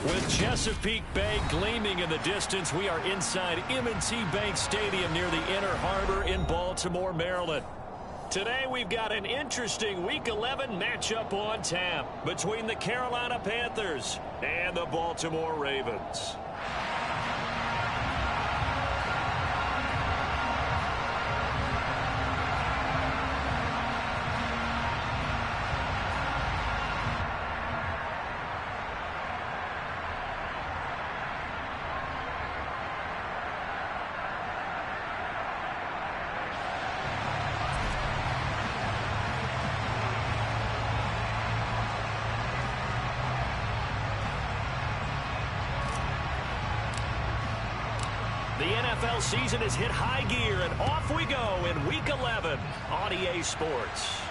With Chesapeake Bay gleaming in the distance, we are inside M&T Bank Stadium near the Inner Harbor in Baltimore, Maryland. Today we've got an interesting Week 11 matchup on tap between the Carolina Panthers and the Baltimore Ravens. The NFL season has hit high gear, and off we go in Week 11 on EA Sports.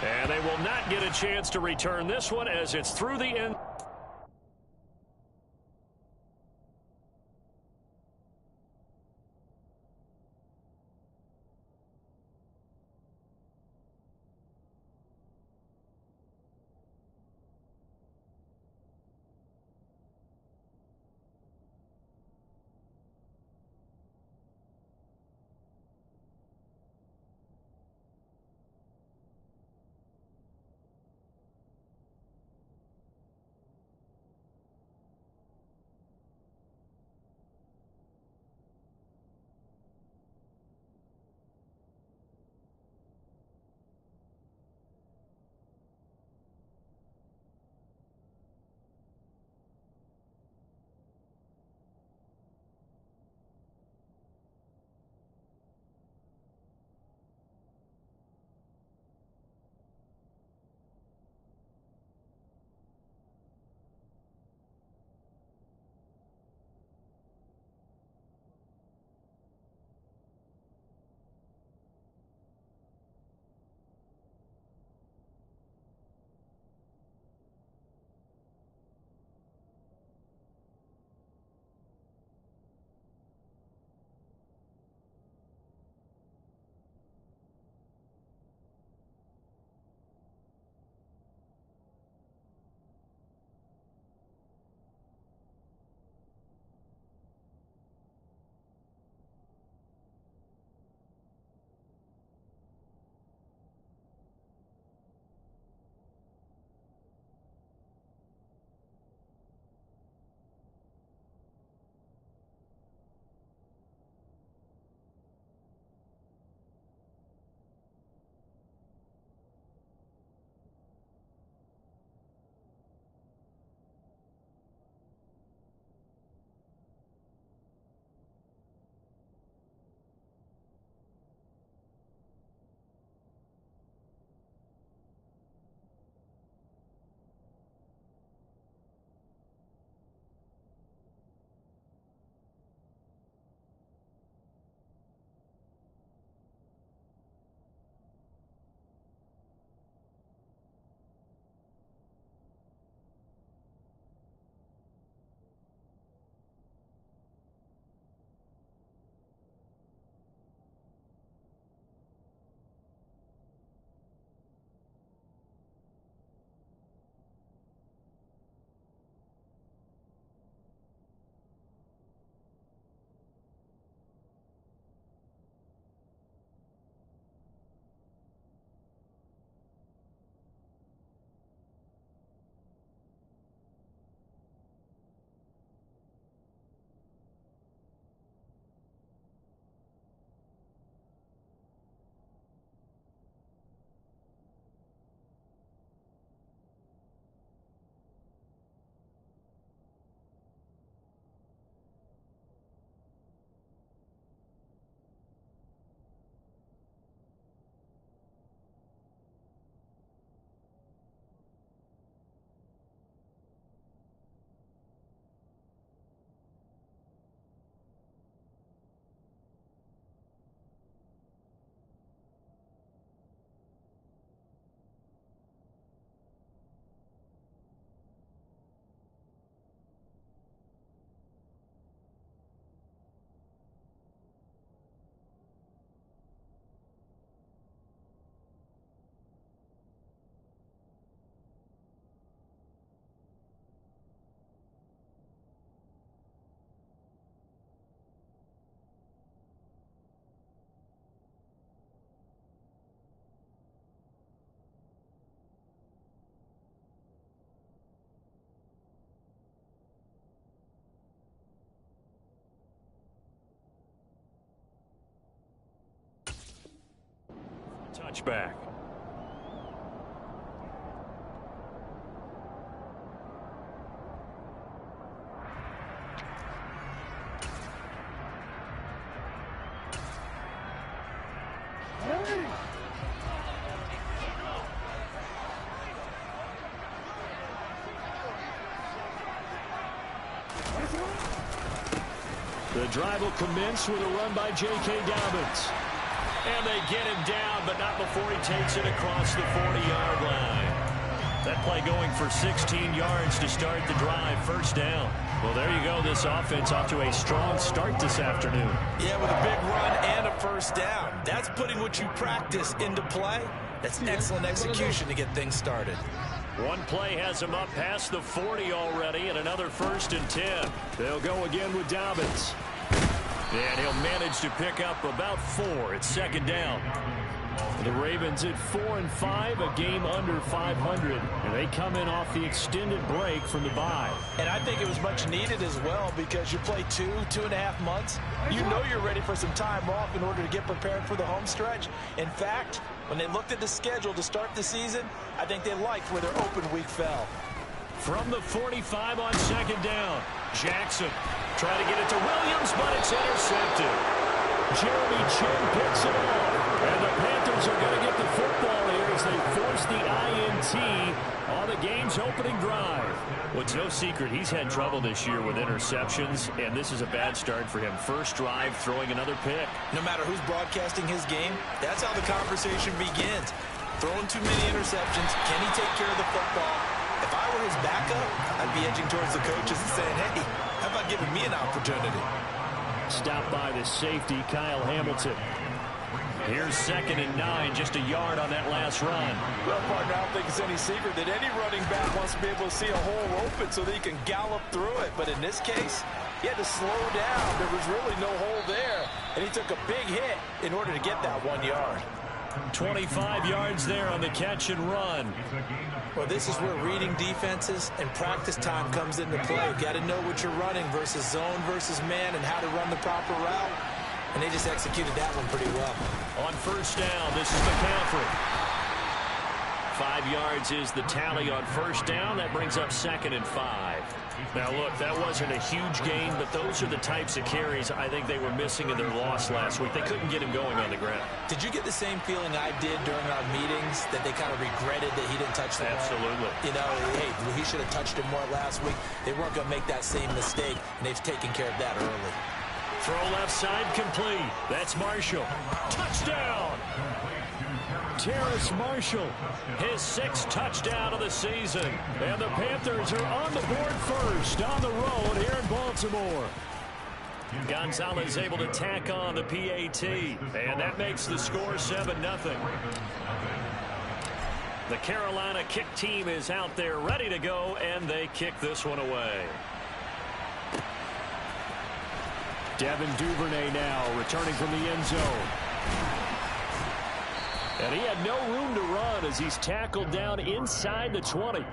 And they will not get a chance to return this one as it's through the end. touchback. The drive will commence with a run by J.K. Dobbins. And they get him down, but not before he takes it across the 40-yard line. That play going for 16 yards to start the drive. First down. Well, there you go. This offense off to a strong start this afternoon. Yeah, with a big run and a first down. That's putting what you practice into play. That's excellent execution to get things started. One play has him up past the 40 already, and another 1st and 10. They'll go again with Dobbins. And he'll manage to pick up about 4. It's 2nd down. The Ravens at 4-5, a game under 500. And they come in off the extended break from the bye. And I think it was much needed as well, because you play 2.5 months. You know you're ready for some time off in order to get prepared for the home stretch. In fact, when they looked at the schedule to start the season, I think they liked where their open week fell. From the 45 on 2nd down, Jackson trying to get it to Williams, but it's intercepted. Jeremy Chin picks it off, and the Panthers are going to get the football here as they force the INT on the game's opening drive. Well, it's no secret he's had trouble this year with interceptions, and this is a bad start for him. First drive, throwing another pick. No matter who's broadcasting his game, that's how the conversation begins. Throwing too many interceptions, can he take care of the football? If I were his backup, I'd be edging towards the coaches and saying, hey, how about giving me an opportunity? Stopped by the safety, Kyle Hamilton. Here's 2nd and 9, just a yard on that last run. Well, partner, I don't think it's any secret that any running back wants to be able to see a hole open so that he can gallop through it. But in this case, he had to slow down. There was really no hole there, and he took a big hit in order to get that 1 yard. 25 yards there on the catch and run. Well, this is where reading defenses and practice time comes into play. Got to know what you're running versus zone versus man and how to run the proper route. And they just executed that one pretty well. On 1st down, this is McCaffrey. 5 yards is the tally on 1st down. That brings up 2nd and 5. Now, look, that wasn't a huge gain, but those are the types of carries I think they were missing in their loss last week. They couldn't get him going on the ground. Did you get the same feeling I did during our meetings, that they kind of regretted that he didn't touch the ball? Absolutely. You know, hey, he should have touched him more last week. They weren't going to make that same mistake, and they've taken care of that early. Throw left side complete. That's Marshall. Touchdown! Terrace Marshall, his 6th touchdown of the season. And the Panthers are on the board first on the road here in Baltimore. Gonzalez able to tack on the PAT, and that makes the score 7-0. The Carolina kick team is out there ready to go, and they kick this one away. Devin Duvernay now returning from the end zone. And he had no room to run as he's tackled down inside the 20. The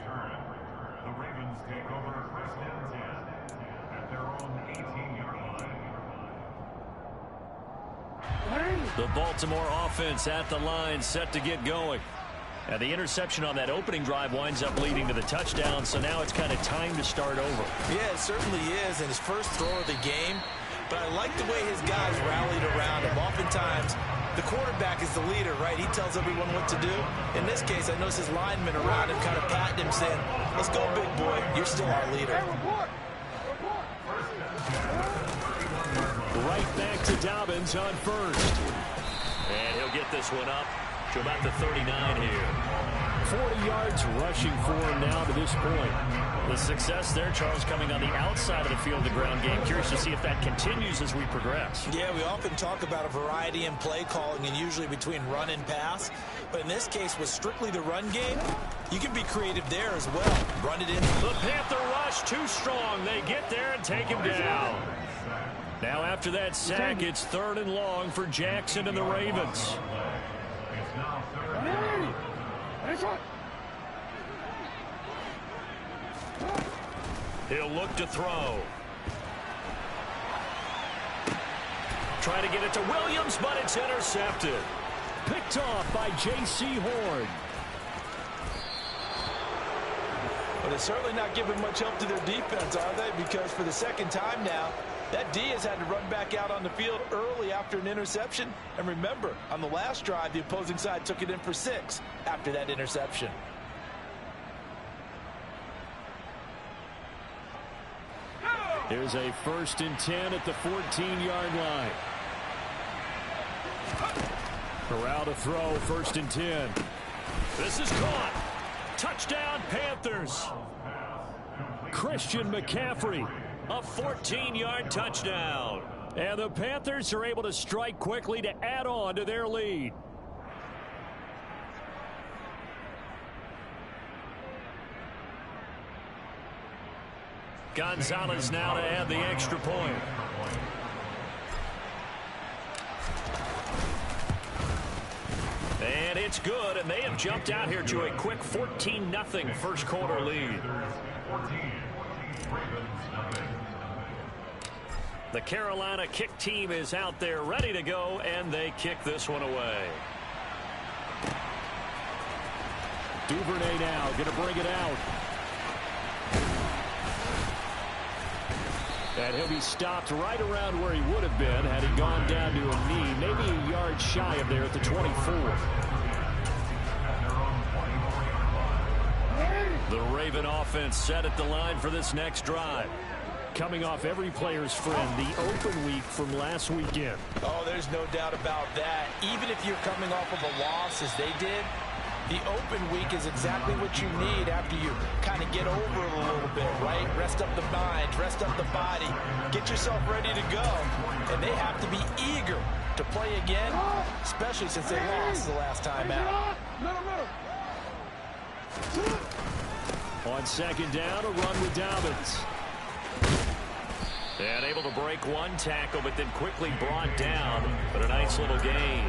Ravens take over 1st and 10 at their own 18-yard line. The Baltimore offense at the line, set to get going. And the interception on that opening drive winds up leading to the touchdown, so now it's kind of time to start over. Yeah, it certainly is, and his first throw of the game. But I like the way his guys rallied around him. Oftentimes, the quarterback is the leader, right? He tells everyone what to do. In this case, I noticed his linemen around him kind of patting him, saying, let's go, big boy. You're still our leader. Right back to Dobbins on 1st. And he'll get this one up to about the 39 here. 40 yards rushing for him now to this point. The success there, Charles, coming on the outside of the field, the ground game. Curious to see if that continues as we progress. Yeah, we often talk about a variety in play calling and usually between run and pass. But in this case, with strictly the run game, you can be creative there as well. Run it in. The Panther rush too strong. They get there and take him down. Now after that sack, it's 3rd and long for Jackson and the Ravens. It's now 3rd down. He'll look to throw. Trying to get it to Williams, but it's intercepted. Picked off by J.C. Horn. But they're certainly not giving much help to their defense, are they? Because for the second time now, that D has had to run back out on the field early after an interception. And remember, on the last drive, the opposing side took it in for 6 after that interception. Here's a 1st and 10 at the 14-yard line. Corral to throw, 1st and 10. This is caught. Touchdown, Panthers. Christian McCaffrey, a 14-yard touchdown. And the Panthers are able to strike quickly to add on to their lead. Gonzalez now to add the extra point. And it's good, and they have jumped out here to a quick 14-0 first quarter lead. The Carolina kick team is out there ready to go, and they kick this one away. Duvernay now going to bring it out. And he'll be stopped right around where he would have been had he gone down to a knee, maybe a yard shy of there at the 24. The Raven offense set at the line for this next drive. Coming off every player's friend, the open week from last weekend. Oh, there's no doubt about that. Even if you're coming off of a loss as they did, the open week is exactly what you need after you kind of get over it a little bit, right? Rest up the mind, rest up the body, get yourself ready to go. And they have to be eager to play again, especially since they lost the last time out. On 2nd down, a run with Dobbins. And able to break one tackle, but then quickly brought down. But a nice little gain.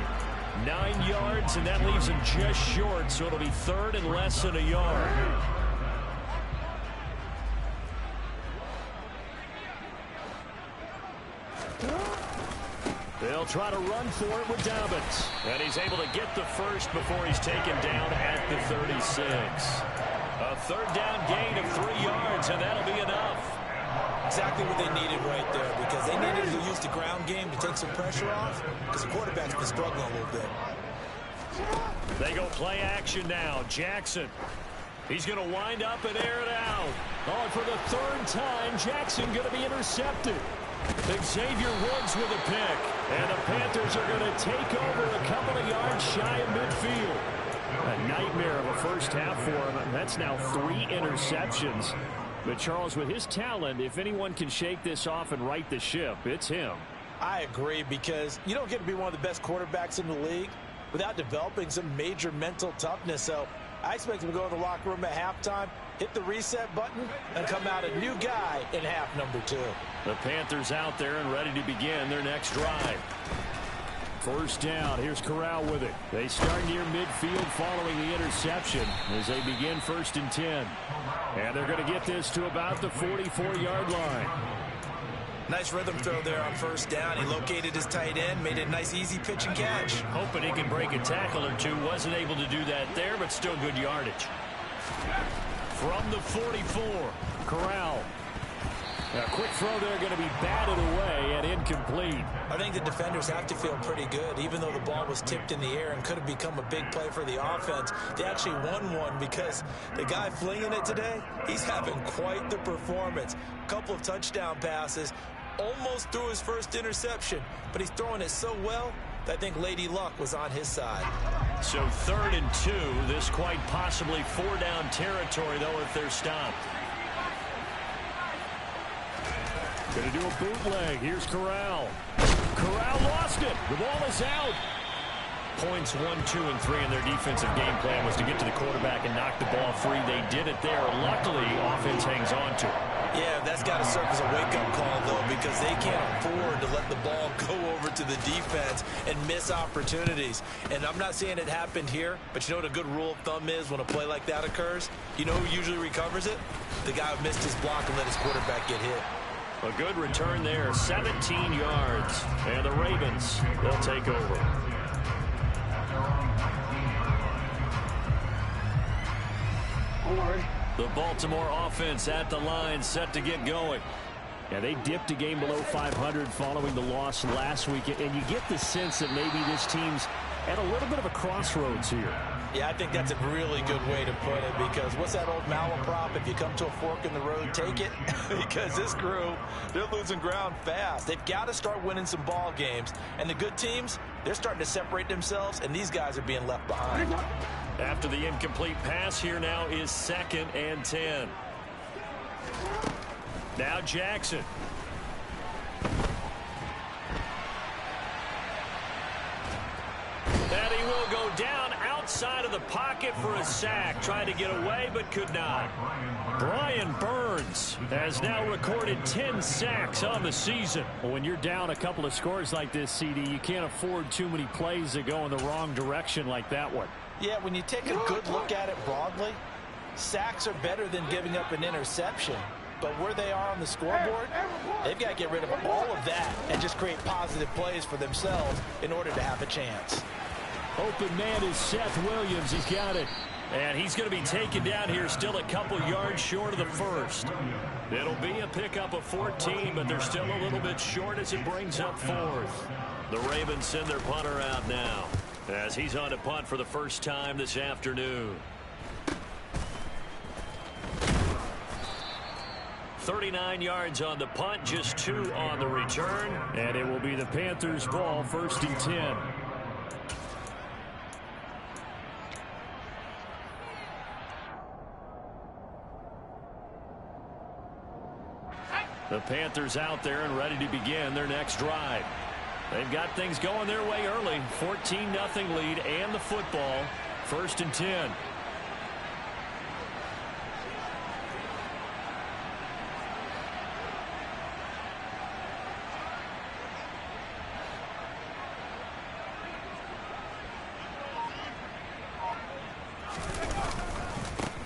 9 yards, and that leaves him just short, so it'll be 3rd and less than a yard. They'll try to run for it with Dobbins. And he's able to get the first before he's taken down at the 36. A 3rd down gain of 3 yards, and that'll be enough. Exactly what they needed right there, because they needed to use the ground game to take some pressure off, because the quarterback's been struggling a little bit. They go play action now. Jackson. He's going to wind up and air it out. Oh, and for the 3rd time, Jackson going to be intercepted. Xavier Woods with a pick. And the Panthers are going to take over a couple of yards shy of midfield. A nightmare of a first half for him. That's now 3 interceptions. But, Charles, with his talent, if anyone can shake this off and right the ship, it's him. I agree, because you don't get to be one of the best quarterbacks in the league without developing some major mental toughness. So I expect him to go in the locker room at halftime, hit the reset button, and come out a new guy in half number 2. The Panthers out there and ready to begin their next drive. 1st down. Here's Corral with it. They start near midfield following the interception as they begin 1st and 10. And they're going to get this to about the 44-yard line. Nice rhythm throw there on 1st down. He located his tight end, made a nice easy pitch and catch. Hoping he can break a tackle or two. Wasn't able to do that there, but still good yardage. From the 44, Corral. A quick throw there going to be batted away and incomplete. I think the defenders have to feel pretty good, even though the ball was tipped in the air and could have become a big play for the offense. They actually won one because the guy flinging it today, he's having quite the performance. A couple of touchdown passes, almost threw his first interception, but he's throwing it so well that I think Lady Luck was on his side. So 3rd and 2, this quite possibly 4-down territory, though, if they're stopped. Going to do a bootleg. Here's Corral. Corral lost it. The ball is out. Points 1, 2, and 3 in their defensive game plan was to get to the quarterback and knock the ball free. They did it there. Luckily, offense hangs on to it. Yeah, that's got to serve as a wake-up call, though, because they can't afford to let the ball go over to the defense and miss opportunities. And I'm not saying it happened here, but you know what a good rule of thumb is when a play like that occurs? You know who usually recovers it? The guy who missed his block and let his quarterback get hit. A good return there, 17 yards. And the Ravens, they'll take over. The Baltimore offense at the line, set to get going. Yeah, they dipped a game below 500 following the loss last week, and you get the sense that maybe this team's at a little bit of a crossroads here. Yeah, I think that's a really good way to put it, because what's that old malaprop? If you come to a fork in the road, take it. Because this crew, they're losing ground fast. They've got to start winning some ball games. And the good teams, they're starting to separate themselves, and these guys are being left behind. After the incomplete pass, here now is 2nd and 10. Now Jackson. And he will go down outside of the pocket for a sack. Tried to get away, but could not. Brian Burns has now recorded 10 sacks on the season. Well, when you're down a couple of scores like this, CD, you can't afford too many plays that go in the wrong direction like that one. Yeah, when you take a good look at it broadly, sacks are better than giving up an interception. But where they are on the scoreboard, they've got to get rid of all of that and just create positive plays for themselves in order to have a chance. Open man is Seth Williams. He's got it. And he's going to be taken down here, still a couple yards short of the first. It'll be a pickup of 14, but they're still a little bit short as it brings up 4th. The Ravens send their punter out now, as he's on to punt for the first time this afternoon. 39 yards on the punt, just 2 on the return. And it will be the Panthers' ball, 1st and 10. The Panthers out there and ready to begin their next drive. They've got things going their way early. 14-0 lead and the football. 1st and 10.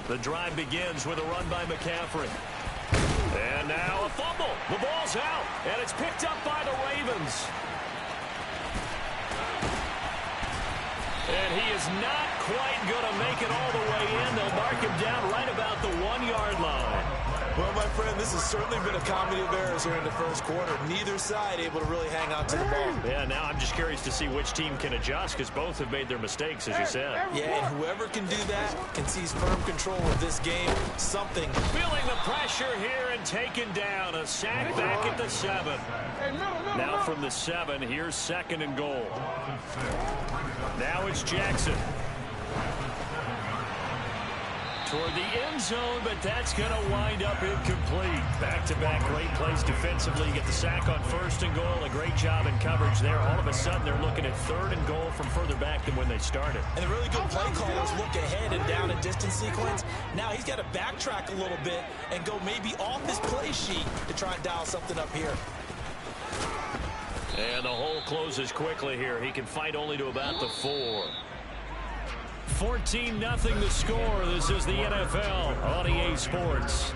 The drive begins with a run by McCaffrey. And now a fumble. The ball's out, and it's picked up by the Ravens. And he is not quite going to make it all the way in. They'll mark him down right about the 1-yard line. Well, my friend, this has certainly been a comedy of errors here in the first quarter. Neither side able to really hang on to the ball. Yeah, now I'm just curious to see which team can adjust, because both have made their mistakes, as you said. Yeah, and whoever can do that can seize firm control of this game. Something. Feeling the pressure here and taken down. A sack back at the 7. Now from the 7, here's 2nd and goal. Now it's Jackson. Toward the end zone, but that's going to wind up incomplete. Back-to-back great plays defensively. You get the sack on 1st and goal. A great job in coverage there. All of a sudden, they're looking at 3rd and goal from further back than when they started. And the really good play callers look ahead and down and distance sequence. Now he's got to backtrack a little bit and go maybe off his play sheet to try and dial something up here. And the hole closes quickly here. He can fight only to about the 4. 14-0 the score. This is the NFL on EA Sports.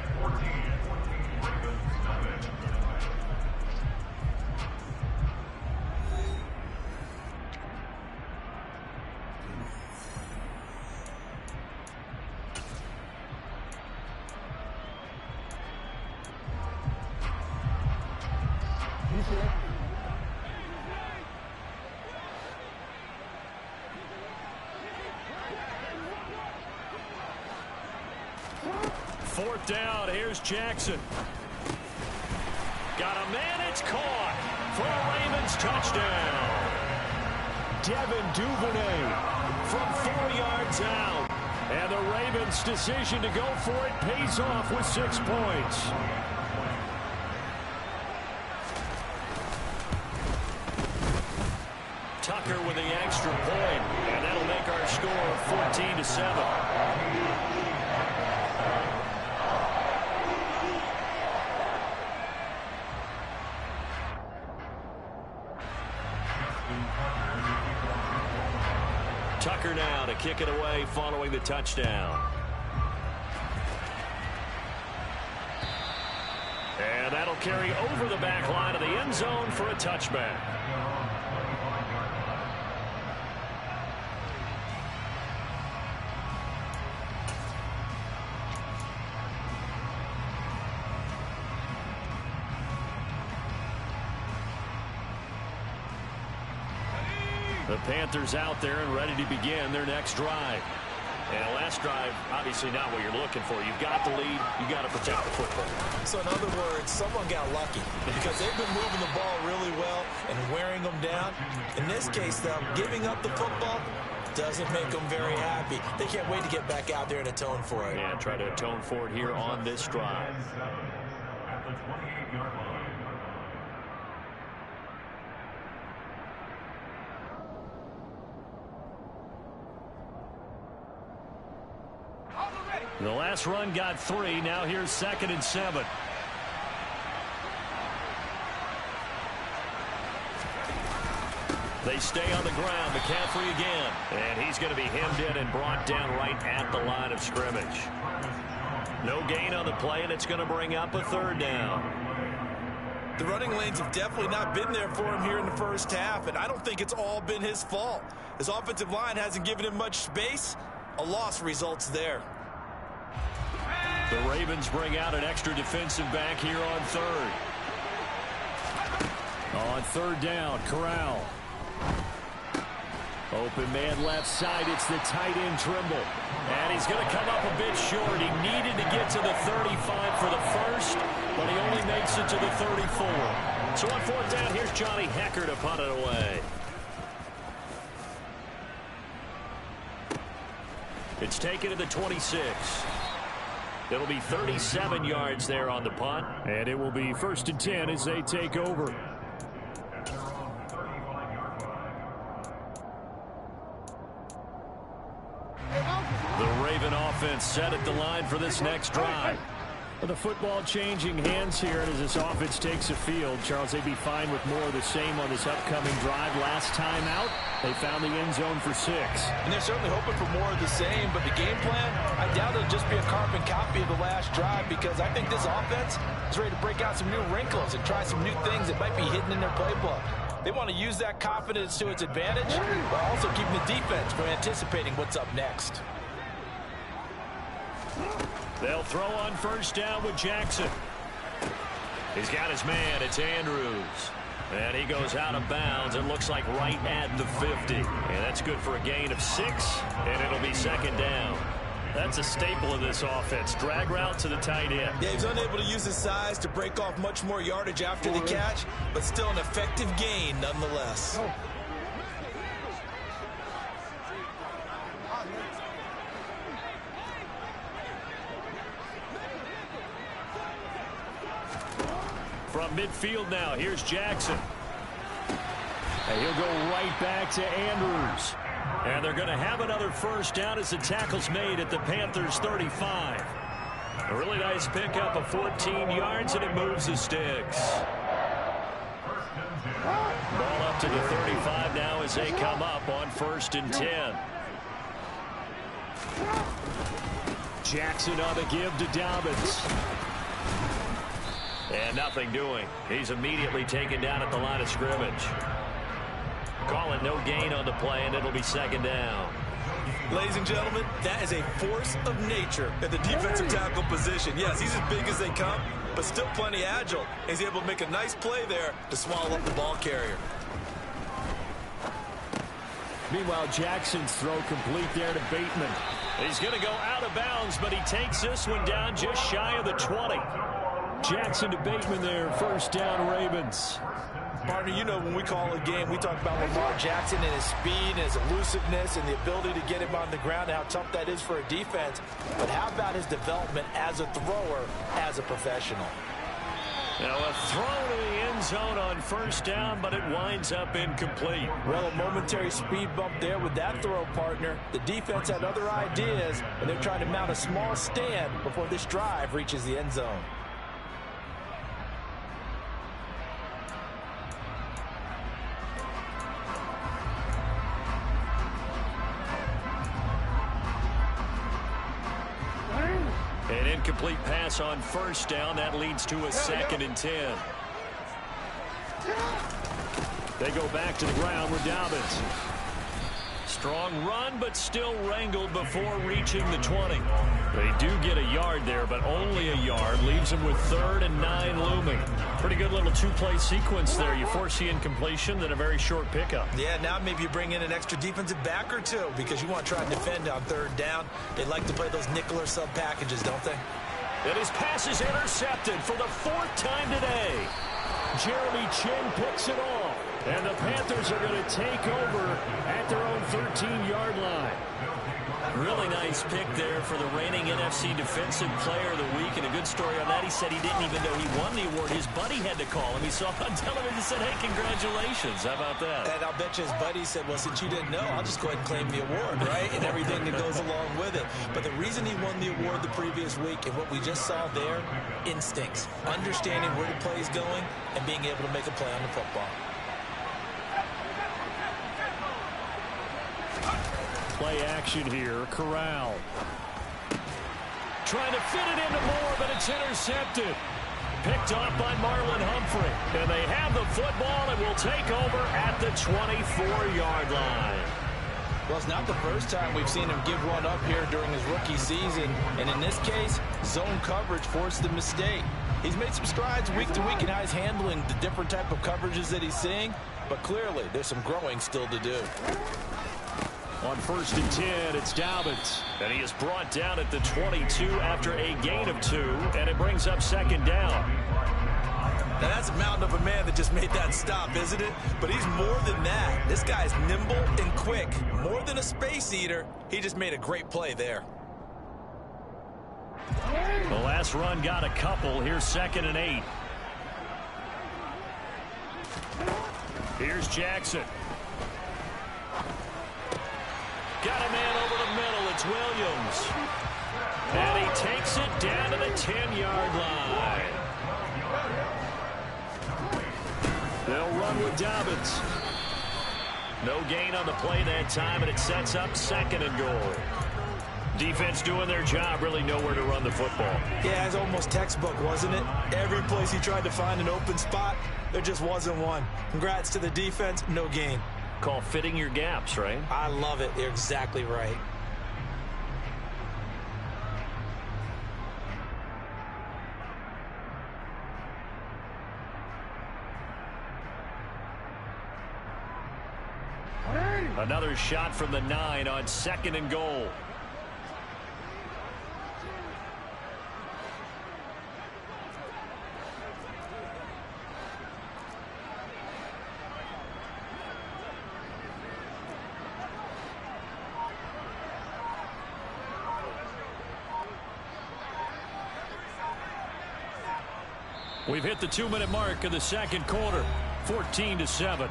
Fourth down, here's Jackson. Got a man, it's caught for a Ravens touchdown. Devin Duvernay from 4 yards out. And the Ravens' decision to go for it pays off with 6 points. Tucker with the extra point, and that'll make our score 14-7. Tucker now to kick it away following the touchdown. And that'll carry over the back line of the end zone for a touchback. The Panthers out there and ready to begin their next drive. And last drive, obviously not what you're looking for. You've got the lead. You've got to protect the football. So in other words, someone got lucky because they've been moving the ball really well and wearing them down. In this case, though, giving up the football doesn't make them very happy. They can't wait to get back out there and atone for it. Yeah, try to atone for it here on this drive. At the 28-yard line. The last run got 3. Now here's 2nd and 7. They stay on the ground. McCaffrey again. And he's going to be hemmed in and brought down right at the line of scrimmage. No gain on the play, and it's going to bring up a 3rd down. The running lanes have definitely not been there for him here in the first half, and I don't think it's all been his fault. His offensive line hasn't given him much space. A loss results there. The Ravens bring out an extra defensive back here on 3rd. On 3rd down, Corral. Open man left side. It's the tight end Trimble. And he's going to come up a bit short. He needed to get to the 35 for the first, but he only makes it to the 34. So on 4th down, here's Johnny Hecker to punt it away. It's taken to the 26. It'll be 37 yards there on the punt. And it will be 1st and 10 as they take over. At their own 35-yard line. The Raven offense set at the line for this next drive. Well, the football changing hands here, and as this offense takes the field, Charles, they'd be fine with more of the same on this upcoming drive. Last time out, they found the end zone for 6. And they're certainly hoping for more of the same, but the game plan, I doubt it'll just be a carbon copy of the last drive, because I think this offense is ready to break out some new wrinkles and try some new things that might be hidden in their playbook. They want to use that confidence to its advantage, while also keeping the defense from anticipating what's up next. They'll throw on 1st down with Jackson. He's got his man. It's Andrews. And he goes out of bounds. It looks like right at the 50. And that's good for a gain of 6. And it'll be 2nd down. That's a staple of this offense. Drag route to the tight end. Yeah, he's unable to use his size to break off much more yardage after the catch, but still an effective gain nonetheless. From midfield now, here's Jackson. And he'll go right back to Andrews. And they're going to have another 1st down as the tackle's made at the Panthers 35. A really nice pickup of 14 yards, and it moves the sticks. Ball up to the 35 now as they come up on 1st and 10. Jackson on the give to Dobbins. And nothing doing. He's immediately taken down at the line of scrimmage. Call it no gain on the play, and it'll be 2nd down. Ladies and gentlemen, that is a force of nature at the defensive tackle position. Yes, he's as big as they come, but still plenty agile. He's able to make a nice play there to swallow up the ball carrier. Meanwhile, Jackson's throw complete there to Bateman. He's going to go out of bounds, but he takes this one down just shy of the 20. Jackson to Bateman there, 1st down Ravens. Partner, you know when we call a game, we talk about Lamar Jackson and his speed and his elusiveness and the ability to get him on the ground and how tough that is for a defense. But how about his development as a thrower, as a professional? Now a throw to the end zone on 1st down, but it winds up incomplete. Well, a momentary speed bump there with that throw, partner. The defense had other ideas, and they're trying to mount a small stand before this drive reaches the end zone. An incomplete pass on 1st down. That leads to a 2nd and 10. They go back to the ground with Dobbins. Strong run, but still wrangled before reaching the 20. They do get a yard there, but only a yard. Leaves them with 3rd and 9 looming. Pretty good little two-play sequence there. You force the incompletion, then a very short pickup. Yeah, now maybe you bring in an extra defensive back or two because you want to try and defend on 3rd down. They like to play those nickel or sub packages, don't they? And his pass is intercepted for the 4th time today. Jeremy Chin picks it off. And the Panthers are going to take over at their own 13-yard line. Really nice pick there for the reigning NFC Defensive Player of the Week. And a good story on that, he said he didn't even know he won the award. His buddy had to call him. He saw it on television and said, hey, congratulations. How about that? And I'll bet you his buddy said, well, since you didn't know, I'll just go ahead and claim the award, right? And everything that goes along with it. But the reason he won the award the previous week and what we just saw there, instincts, understanding where the play is going and being able to make a play on the football. Play action here. Corral. Trying to fit it into Moore, but it's intercepted. Picked off by Marlon Humphrey. And they have the football and will take over at the 24-yard line. Well, it's not the first time we've seen him give one up here during his rookie season. And in this case, zone coverage forced the mistake. He's made some strides week to week in how he's handling the different type of coverages that he's seeing. But clearly, there's some growing still to do. On 1st and 10, it's Dobbins. And he is brought down at the 22 after a gain of 2. And it brings up 2nd down. Now, that's a mountain of a man that just made that stop, isn't it? But he's more than that. This guy's nimble and quick. More than a space eater, he just made a great play there. The last run got a couple. Here's 2nd and 8. Here's Jackson. Got a man over the middle. It's Williams. And he takes it down to the 10-yard line. They'll run with Dobbins. No gain on the play that time, and it sets up 2nd and goal. Defense doing their job, really nowhere to run the football. Yeah, it's almost textbook, wasn't it? Every place he tried to find an open spot, there just wasn't one. Congrats to the defense, no gain. Call fitting your gaps, right? I love it. You're exactly right. Another shot from the 9 on 2nd and goal. We've hit the 2-minute mark of the 2nd quarter. 14-7.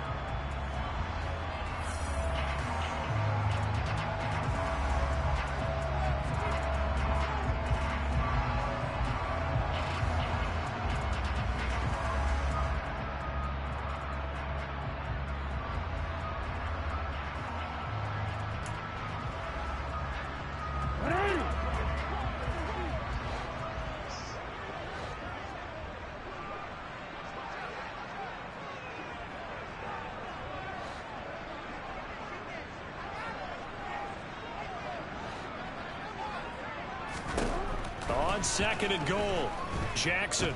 On 2nd and goal, Jackson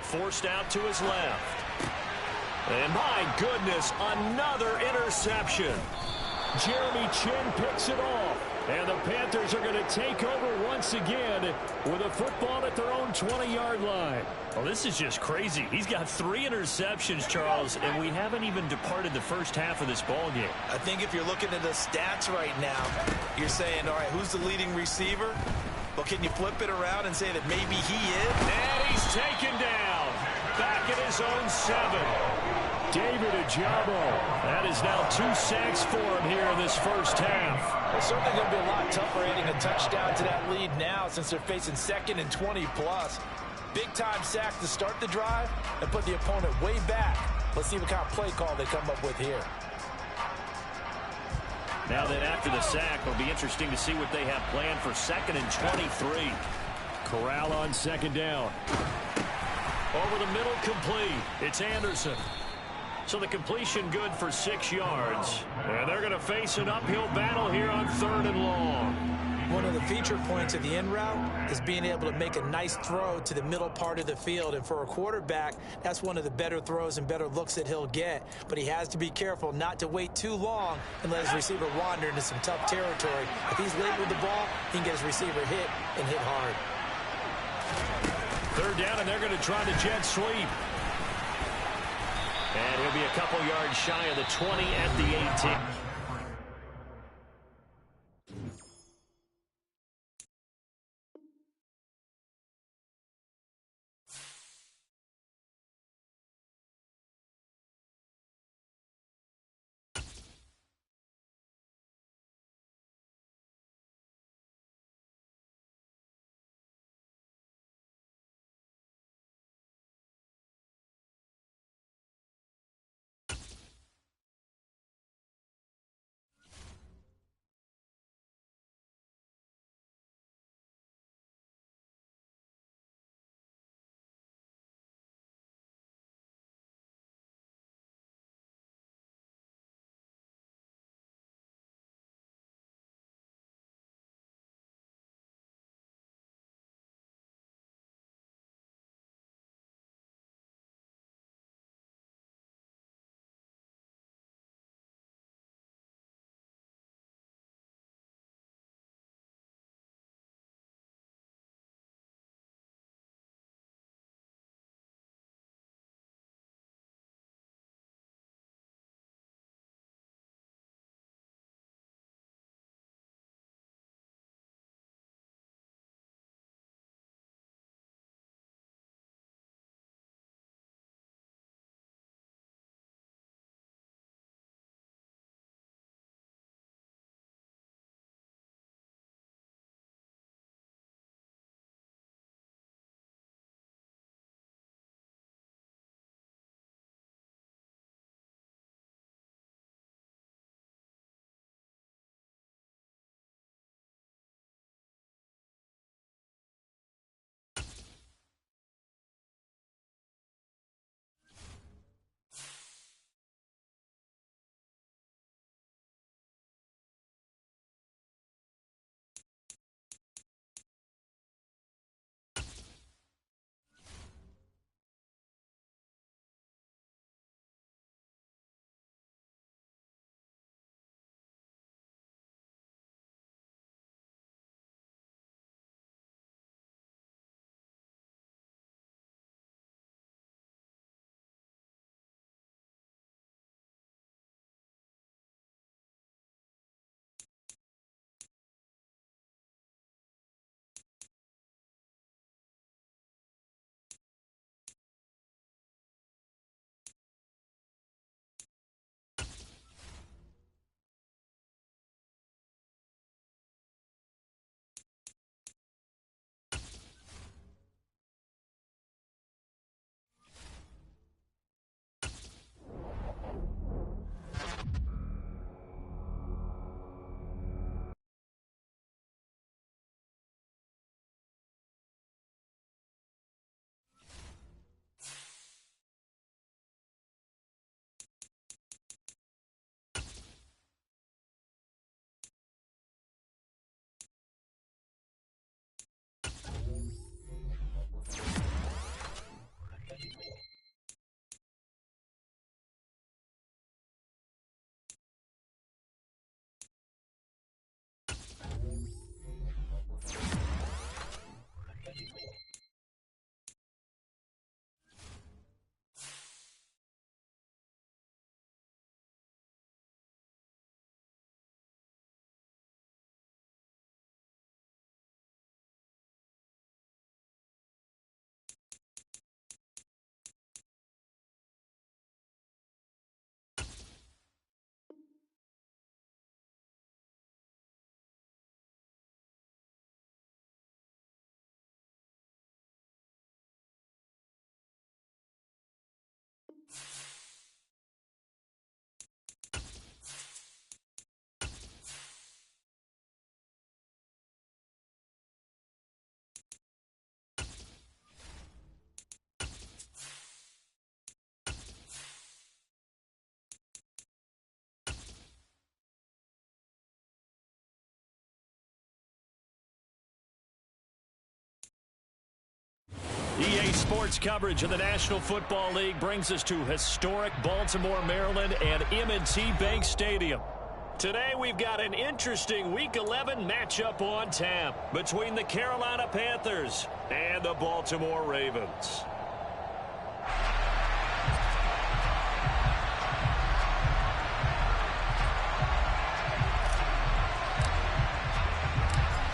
forced out to his left. And my goodness, another interception. Jeremy Chin picks it off. And the Panthers are going to take over once again with a football at their own 20-yard line. Well, this is just crazy. He's got 3 interceptions, Charles, and we haven't even departed the first half of this ball game. I think if you're looking at the stats right now, you're saying, all right, who's the leading receiver? Well, can you flip it around and say that maybe he is? And he's taken down. Back at his own 7. David Ajabo. That is now 2 sacks for him here in this first half. It's certainly going to be a lot tougher adding a touchdown to that lead now since they're facing 2nd and 20+. Big-time sack to start the drive and put the opponent way back. Let's see what kind of play call they come up with here. Now then, after the sack, it'll be interesting to see what they have planned for 2nd and 23. Corral on 2nd down. Over the middle, complete. It's Anderson. So the completion good for 6 yards. And they're going to face an uphill battle here on 3rd and long. One of the feature points of the in route is being able to make a nice throw to the middle part of the field. And for a quarterback, that's one of the better throws and better looks that he'll get. But he has to be careful not to wait too long and let his receiver wander into some tough territory. If he's late with the ball, he can get his receiver hit and hit hard. 3rd down, and they're going to try the jet sweep. And he'll be a couple yards shy of the 20 at the 18. sports coverage of the National Football League brings us to historic Baltimore, Maryland, and M&T Bank Stadium. Today we've got an interesting Week 11 matchup on tap between the Carolina Panthers and the Baltimore Ravens.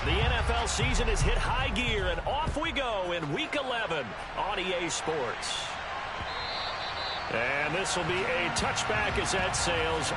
The NFL season has hit high gear, and off we go in Week 11 on EA Sports. And this will be a touchback as that sails.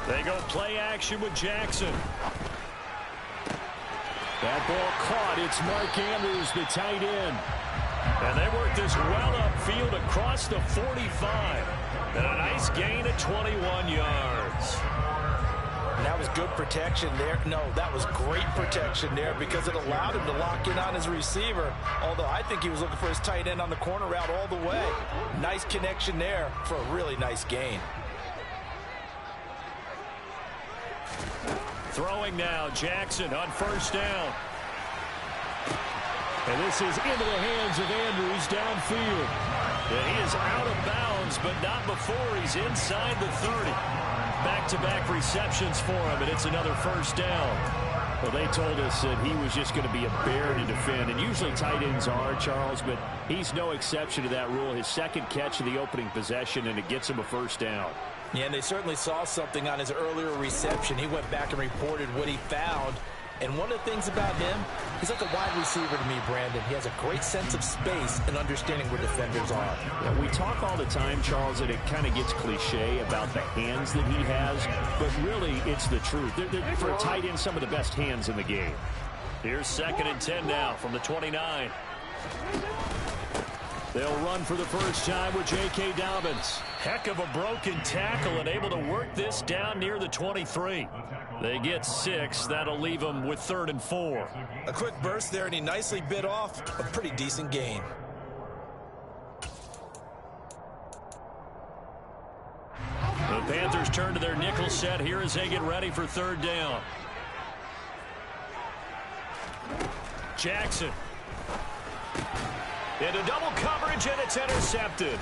They go play action with Jackson. That ball caught. It's Mark Andrews, the tight end. And they work this well upfield across the 45. And a nice gain of 21 yards. And that was good protection there. No, that was great protection there because it allowed him to lock in on his receiver. Although I think he was looking for his tight end on the corner route all the way. Nice connection there for a really nice gain. Throwing now, Jackson on first down. And this is into the hands of Andrews downfield. And he is out of bounds, but not before he's inside the 30. Back-to-back receptions for him, and it's another first down. Well, they told us that he was just going to be a bear to defend, and usually tight ends are, Charles, but he's no exception to that rule. His second catch of the opening possession, and it gets him a first down. Yeah, and they certainly saw something on his earlier reception. He went back and reported what he found. And one of the things about him, he's like a wide receiver to me, Brandon. He has a great sense of space and understanding where defenders are. Yeah, we talk all the time, Charles, and it kind of gets cliche about the hands that he has, but really it's the truth. They're, for a tight end, some of the best hands in the game. Here's 2nd and 10 now from the 29. They'll run for the first time with J.K. Dobbins. Heck of a broken tackle and able to work this down near the 23. They get 6. That'll leave them with 3rd and 4. A quick burst there, and he nicely bit off a pretty decent gain. The Panthers turn to their nickel set here as they get ready for 3rd down. Jackson. Into double coverage, and it's intercepted.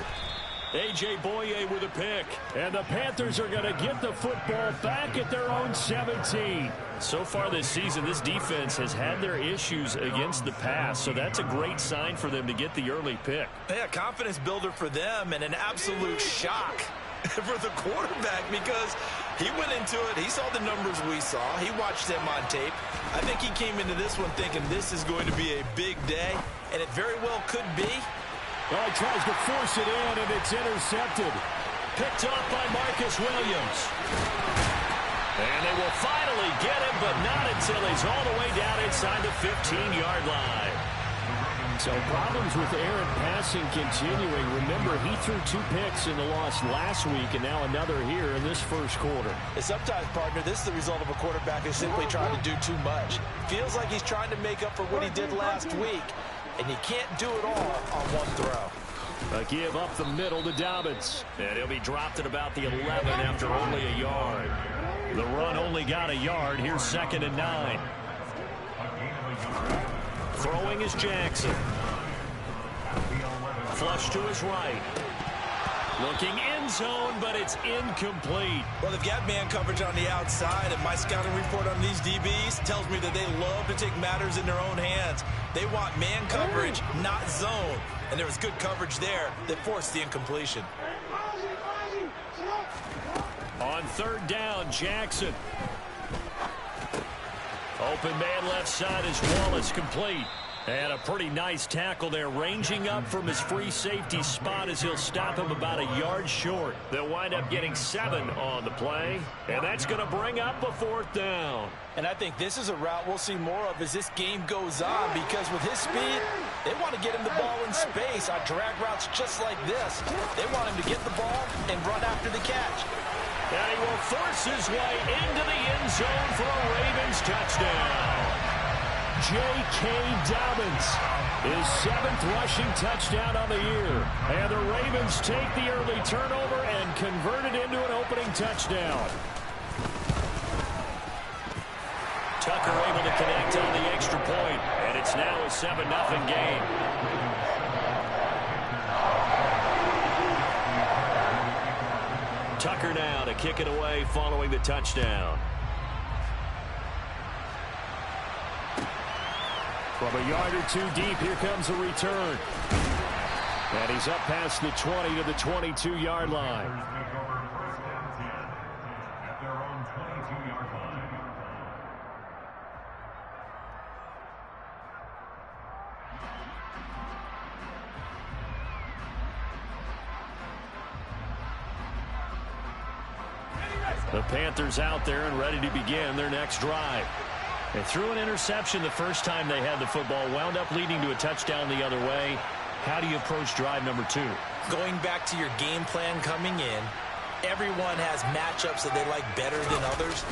A.J. Boye with a pick. And the Panthers are going to get the football back at their own 17. So far this season, this defense has had their issues against the pass, so that's a great sign for them to get the early pick. Yeah, confidence builder for them and an absolute shock for the quarterback because he went into it. He saw the numbers we saw. He watched them on tape. I think he came into this one thinking this is going to be a big day, and it very well could be. Well, he tries to force it in, and it's intercepted. Picked off by Marcus Williams. And they will finally get him, but not until he's all the way down inside the 15-yard line. So problems with Aaron passing continuing. Remember, he threw 2 picks in the loss last week, and now another here in this first quarter. And sometimes, partner, this is the result of a quarterback who's simply trying to do too much. Feels like he's trying to make up for what he did last week. And you can't do it all on one throw. A give up the middle to Dobbins. And he'll be dropped at about the 11 after only a yard. The run only got a yard. Here's 2nd and 9. Throwing is Jackson. Flush to his right. Looking end zone, but it's incomplete. Well, they've got man coverage on the outside, and my scouting report on these DBs tells me that they love to take matters in their own hands. They want man coverage, not zone. And there was good coverage there that forced the incompletion. On 3rd down, Jackson. Open man left side is Wallace, complete. And a pretty nice tackle there, ranging up from his free safety spot as he'll stop him about a yard short. They'll wind up getting 7 on the play, and that's going to bring up a 4th down. And I think this is a route we'll see more of as this game goes on, because with his speed, they want to get him the ball in space on drag routes just like this. They want him to get the ball and run after the catch. And he will force his way into the end zone for a Ravens touchdown. J.K. Dobbins, his 7th rushing touchdown on the year. And the Ravens take the early turnover and convert it into an opening touchdown. Tucker able to connect on the extra point, and it's now a 7-0 game. Tucker now to kick it away following the touchdown. From a yard or 2 deep, here comes a return. And he's up past the 20 to the 22-yard line. At their own 22-yard line. The Panthers out there and ready to begin their next drive. They threw an interception the first time they had the football, wound up leading to a touchdown the other way. How do you approach drive number 2? Going back to your game plan coming in, everyone has matchups that they like better than others,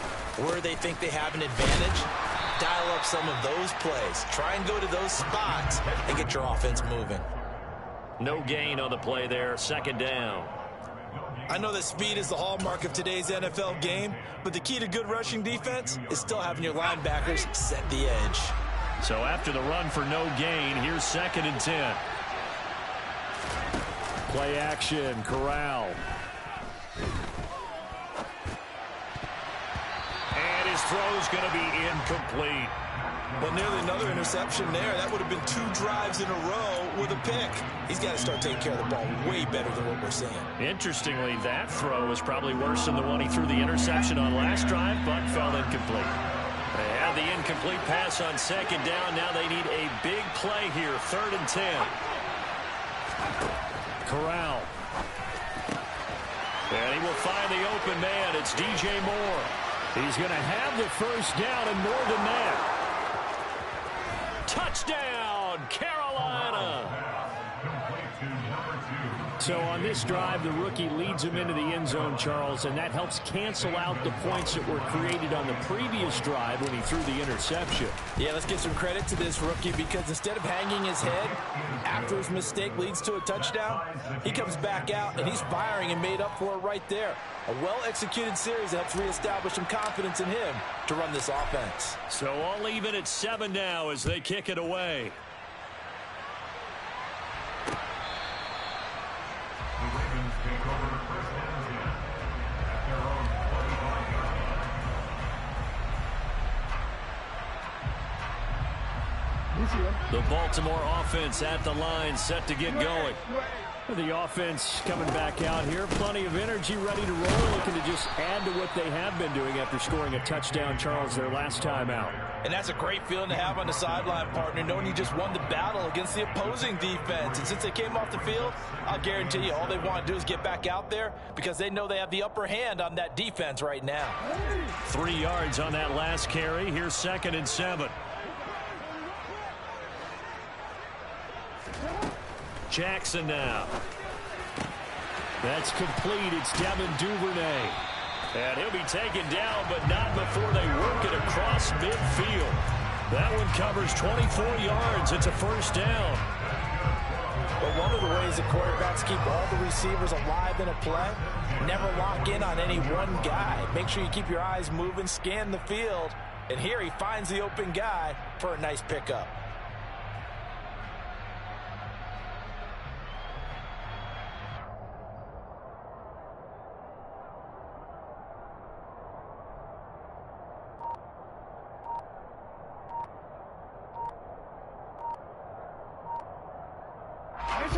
where they think they have an advantage. Dial up some of those plays. Try and go to those spots and get your offense moving. No gain on the play there, 2nd down. I know that speed is the hallmark of today's NFL game, but the key to good rushing defense is still having your linebackers set the edge. So after the run for no gain, here's 2nd and 10. Play action, Corral. And his throw's going to be incomplete. Well, nearly another interception there. That would have been 2 drives in a row with a pick. He's got to start taking care of the ball way better than what we're seeing. Interestingly, that throw was probably worse than the one he threw the interception on last drive, but fell incomplete. They have the incomplete pass on second down. Now they need a big play here, 3rd and 10. Corral. And he will find the open man. It's DJ Moore. He's going to have the first down and more than that. Touchdown, Carolina. So on this drive, the rookie leads him into the end zone, Charles, and that helps cancel out the points that were created on the previous drive when he threw the interception. Yeah, let's give some credit to this rookie because instead of hanging his head after his mistake leads to a touchdown, he comes back out and he's firing and made up for it right there. A well-executed series that helps reestablish some confidence in him to run this offense. So all even at 7 now as they kick it away. The Ravens take over 1st and 10 at their own 45 yard line. The Baltimore offense at the line, set to get going. The offense coming back out here. Plenty of energy, ready to roll, looking to just add to what they have been doing after scoring a touchdown, Charles, their last time out. And that's a great feeling to have on the sideline, partner, knowing you just won the battle against the opposing defense. And since they came off the field, I'll guarantee you all they want to do is get back out there because they know they have the upper hand on that defense right now. 3 yards on that last carry. Here's 2nd and 7. Jackson now. That's complete. It's Devin Duvernay. And he'll be taken down, but not before they work it across midfield. That one covers 24 yards. It's a 1st down. But one of the ways the quarterbacks keep all the receivers alive in a play, never lock in on any one guy. Make sure you keep your eyes moving, scan the field. And here he finds the open guy for a nice pickup.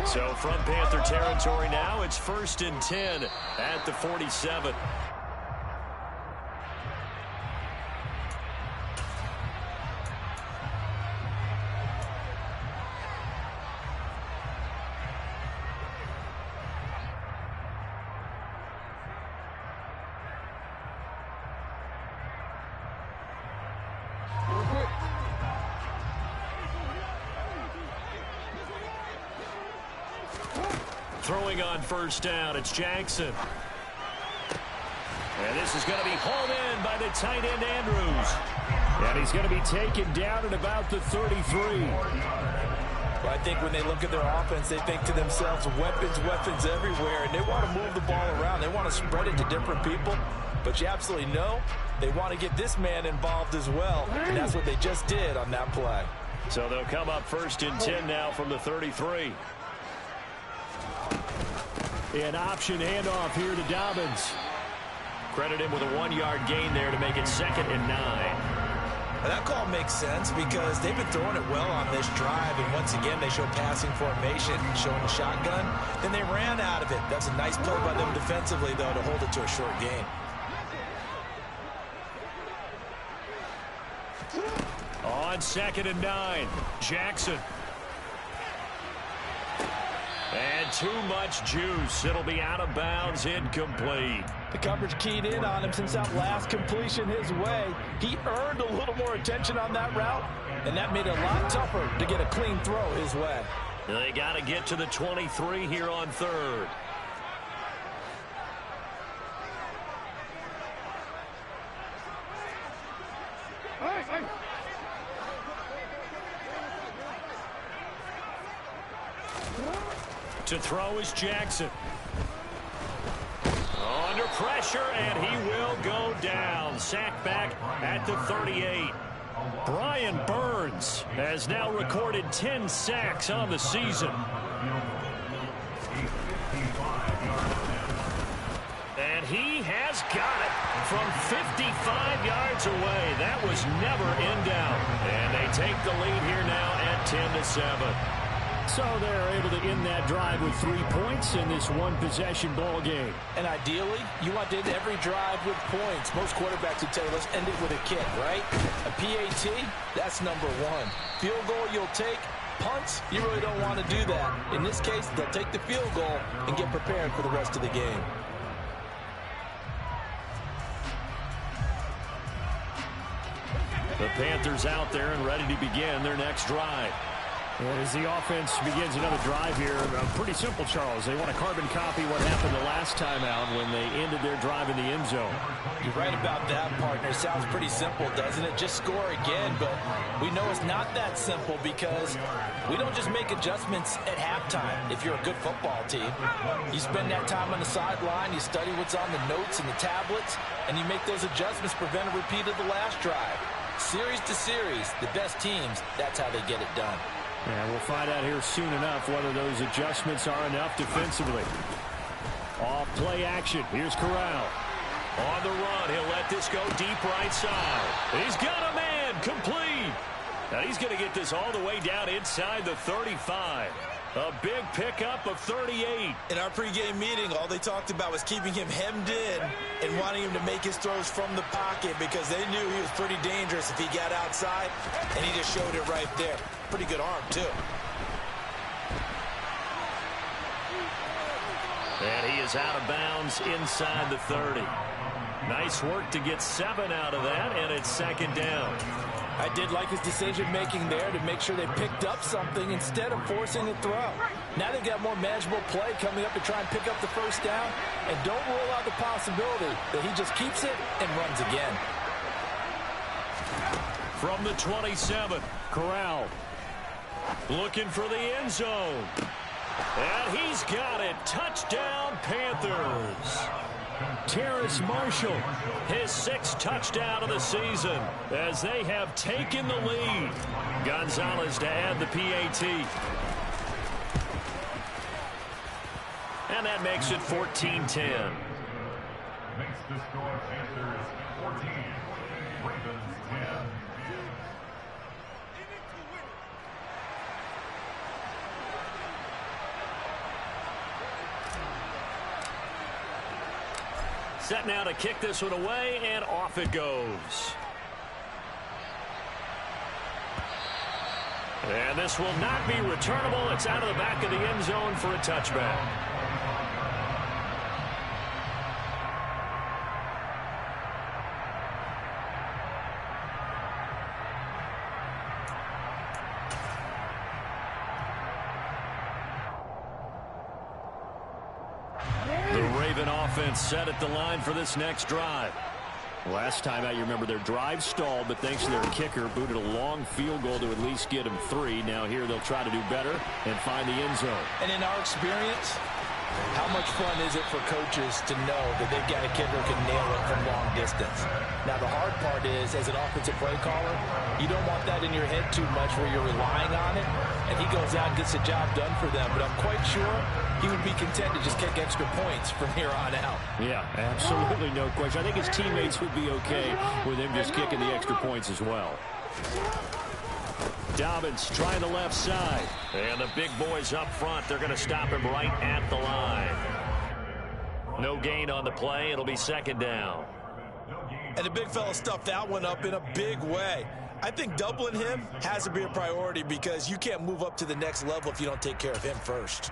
So from Panther territory now, it's 1st and 10 at the 47. Throwing on 1st down, it's Jackson. And this is going to be hauled in by the tight end, Andrews. And he's going to be taken down at about the 33. Well, I think when they look at their offense, they think to themselves, weapons everywhere, and they want to move the ball around. They want to spread it to different people. But you absolutely know they want to get this man involved as well, and that's what they just did on that play. So they'll come up 1st and 10 now from the 33. An option handoff here to Dobbins. Credit him with a 1-yard gain there to make it 2nd and 9. Now that call makes sense because they've been throwing it well on this drive, and once again they show passing formation, showing the shotgun. Then they ran out of it. That's a nice play by them defensively, though, to hold it to a short gain. On 2nd and 9, Jackson. And too much juice. It'll be out of bounds, incomplete. The coverage keyed in on him since that last completion his way. He earned a little more attention on that route, and that made it a lot tougher to get a clean throw his way. They got to get to the 23 here on 3rd. To throw is Jackson. Under pressure, and he will go down. Sacked back at the 38. Brian Burns has now recorded 10 sacks on the season. He's got it from 55 yards away. That was never in doubt. And they take the lead here now at 10-7. So they're able to end that drive with 3 points in this one-possession ball game. And ideally, you want to end every drive with points. Most quarterbacks would tell you, let's end it with a kick, right? A PAT, that's number one. Field goal you'll take. Punts, you really don't want to do that. In this case, they'll take the field goal and get prepared for the rest of the game. The Panthers out there and ready to begin their next drive. As the offense begins another drive here, pretty simple, Charles. They want to carbon copy what happened the last time out when they ended their drive in the end zone. You're right about that, partner. Sounds pretty simple, doesn't it? Just score again, but we know it's not that simple because we don't just make adjustments at halftime if you're a good football team. You spend that time on the sideline, you study what's on the notes and the tablets, and you make those adjustments, prevent a repeat of the last drive. Series to series, the best teams, that's how they get it done. And we'll find out here soon enough whether those adjustments are enough defensively. Off play action. Here's Corral. On the run, he'll let this go deep right side. He's got a man complete. Now he's going to get this all the way down inside the 35. A big pickup of 38. In our pregame meeting, all they talked about was keeping him hemmed in and wanting him to make his throws from the pocket because they knew he was pretty dangerous if he got outside, and he just showed it right there. Pretty good arm, too. And he is out of bounds inside the 30. Nice work to get 7 out of that, and it's second down. I did like his decision-making there to make sure they picked up something instead of forcing a throw. Now they've got more manageable play coming up to try and pick up the first down, and don't rule out the possibility that he just keeps it and runs again. From the 27, Corral. looking for the end zone. And he's got it. Touchdown, Panthers. Terrace Marshall, his 6th touchdown of the season as they have taken the lead. Gonzalez to add the PAT. And that makes it 14-10. Makes the score Panthers 14, Ravens 10. Set now to kick this one away, and off it goes. And this will not be returnable. It's out of the back of the end zone for a touchback. Offense set at the line for this next drive. Last time out, you remember their drive stalled, but thanks to their kicker, booted a long field goal to at least get them 3. Now here they'll try to do better and find the end zone. And in our experience, how much fun is it for coaches to know that they've got a kicker who can nail it from long distance? Now, the hard part is, as an offensive play caller, you don't want that in your head too much where you're relying on it, and he goes out and gets the job done for them. But I'm quite sure he would be content to just kick extra points from here on out. Yeah, absolutely no question. I think his teammates would be okay with him just kicking the extra points as well. Dobbins trying the left side. And the big boys up front, they're going to stop him right at the line. No gain on the play. It'll be second down. And the big fella stuffed that one up in a big way. I think doubling him has to be a priority because you can't move up to the next level if you don't take care of him first.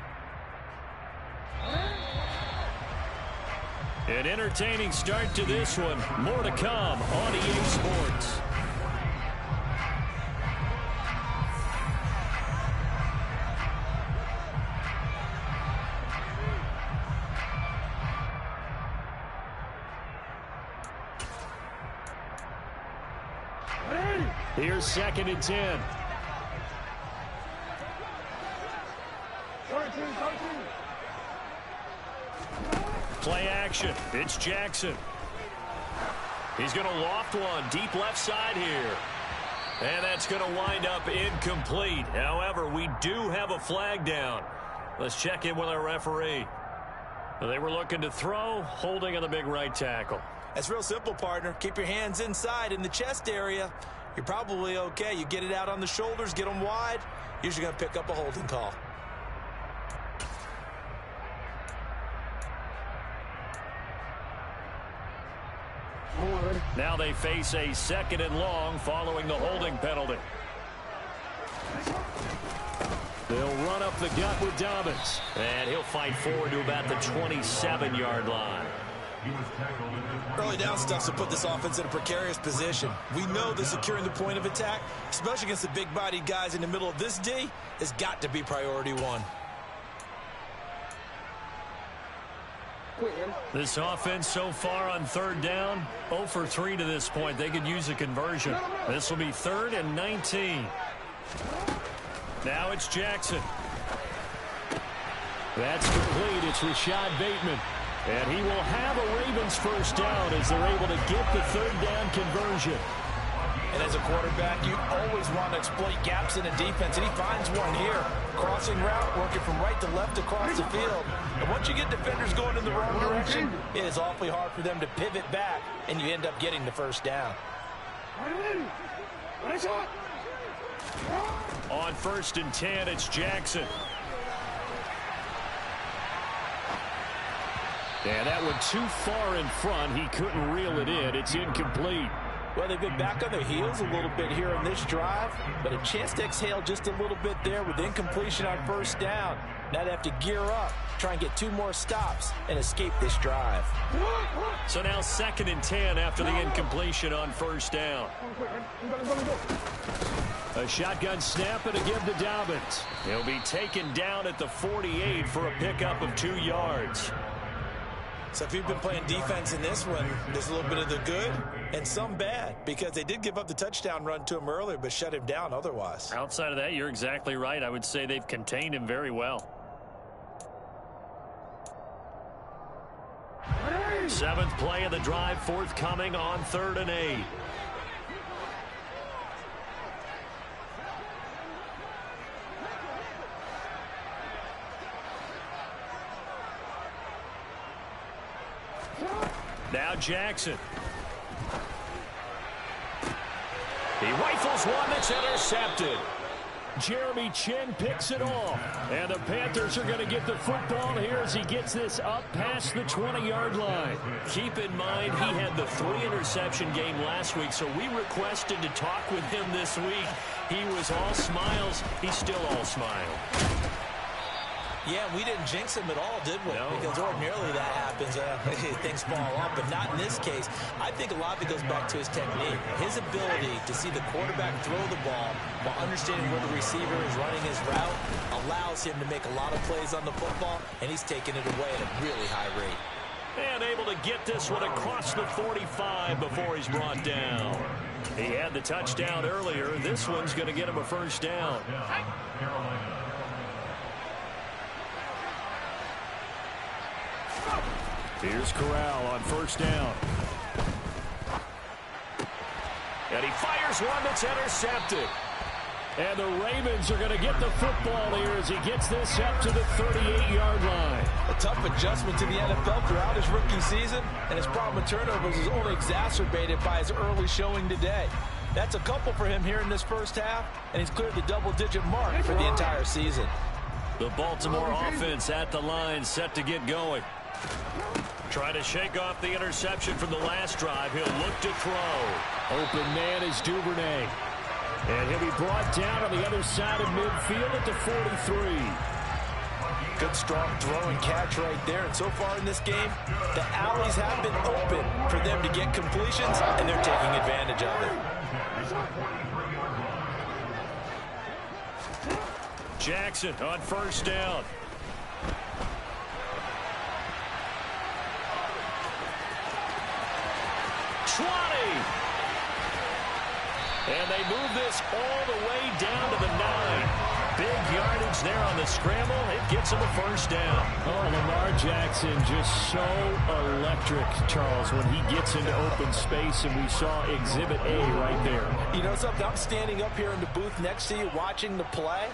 An entertaining start to this one. More to come on EA Sports. Here's 2nd and 10. Play action. It's Jackson. He's going to loft one deep left side here. And that's going to wind up incomplete. However, we do have a flag down. Let's check in with our referee. They were looking to throw, holding on the big right tackle. That's real simple, partner. Keep your hands inside in the chest area. You're probably okay. You get it out on the shoulders, get them wide. Usually going to pick up a holding call. Now they face a 2nd and long following the holding penalty. They'll run up the gut with Dobbins. And he'll fight forward to about the 27-yard line. Early down stuff to put this offense in a precarious position. We know that securing the point of attack, especially against the big-bodied guys in the middle of this D, has got to be priority one. This offense so far on 3rd down, 0 for 3 to this point. They could use a conversion. This will be 3rd and 19. Now it's Jackson. That's complete. It's Rashad Bateman. And he will have a Ravens first down as they're able to get the 3rd down conversion. And as a quarterback, you always want to exploit gaps in a defense, and he finds one here. Crossing route, working from right to left across the field. And once you get defenders going in the wrong direction, it is awfully hard for them to pivot back, and you end up getting the first down. On 1st and 10, it's Jackson. And that one too far in front. He couldn't reel it in. It's incomplete. Well, they've been back on their heels a little bit here in this drive, but a chance to exhale just a little bit there with incompletion on 1st down. Now they have to gear up, try and get 2 more stops, and escape this drive. So now 2nd and 10 after the incompletion on 1st down. A shotgun snap and a give to Dobbins. He'll be taken down at the 48 for a pickup of 2 yards. So if you've been playing defense in this one, there's a little bit of the good and some bad, because they did give up the touchdown run to him earlier but shut him down otherwise. Outside of that, you're exactly right. I would say they've contained him very well. 7th play of the drive forthcoming on 3rd and 8. Now Jackson. He rifles one that's intercepted. Jeremy Chin picks it off. And the Panthers are going to get the football here as he gets this up past the 20-yard line. Keep in mind he had the 3-interception game last week, so we requested to talk with him this week. He was all smiles. He's still all smile. Yeah, we didn't jinx him at all, did we? No. Because ordinarily that happens. Things fall off, but not in this case. I think a lot of it goes back to his technique. His ability to see the quarterback throw the ball while understanding where the receiver is running his route allows him to make a lot of plays on the football, and he's taking it away at a really high rate. And able to get this one across the 45 before he's brought down. He had the touchdown earlier. This one's going to get him a first down. Here's Corral on 1st down. And he fires one that's intercepted. And the Ravens are going to get the football here as he gets this up to the 38-yard line. A tough adjustment to the NFL throughout his rookie season, and his problem with turnovers is only exacerbated by his early showing today. That's a couple for him here in this first half, and he's cleared the double-digit mark for the entire season. The Baltimore offense at the line, set to get going. Trying to shake off the interception from the last drive. He'll look to throw. Open man is Duvernay. And he'll be brought down on the other side of midfield at the 43. Good, strong throw and catch right there. And so far in this game, the alleys have been open for them to get completions, and they're taking advantage of it. Jackson on 1st down. And they move this all the way down to the 9. Big yardage there on the scramble. It gets him a first down. Oh, Lamar Jackson just so electric, Charles, when he gets into open space, and we saw Exhibit A right there. You know something? I'm standing up here in the booth next to you watching the play.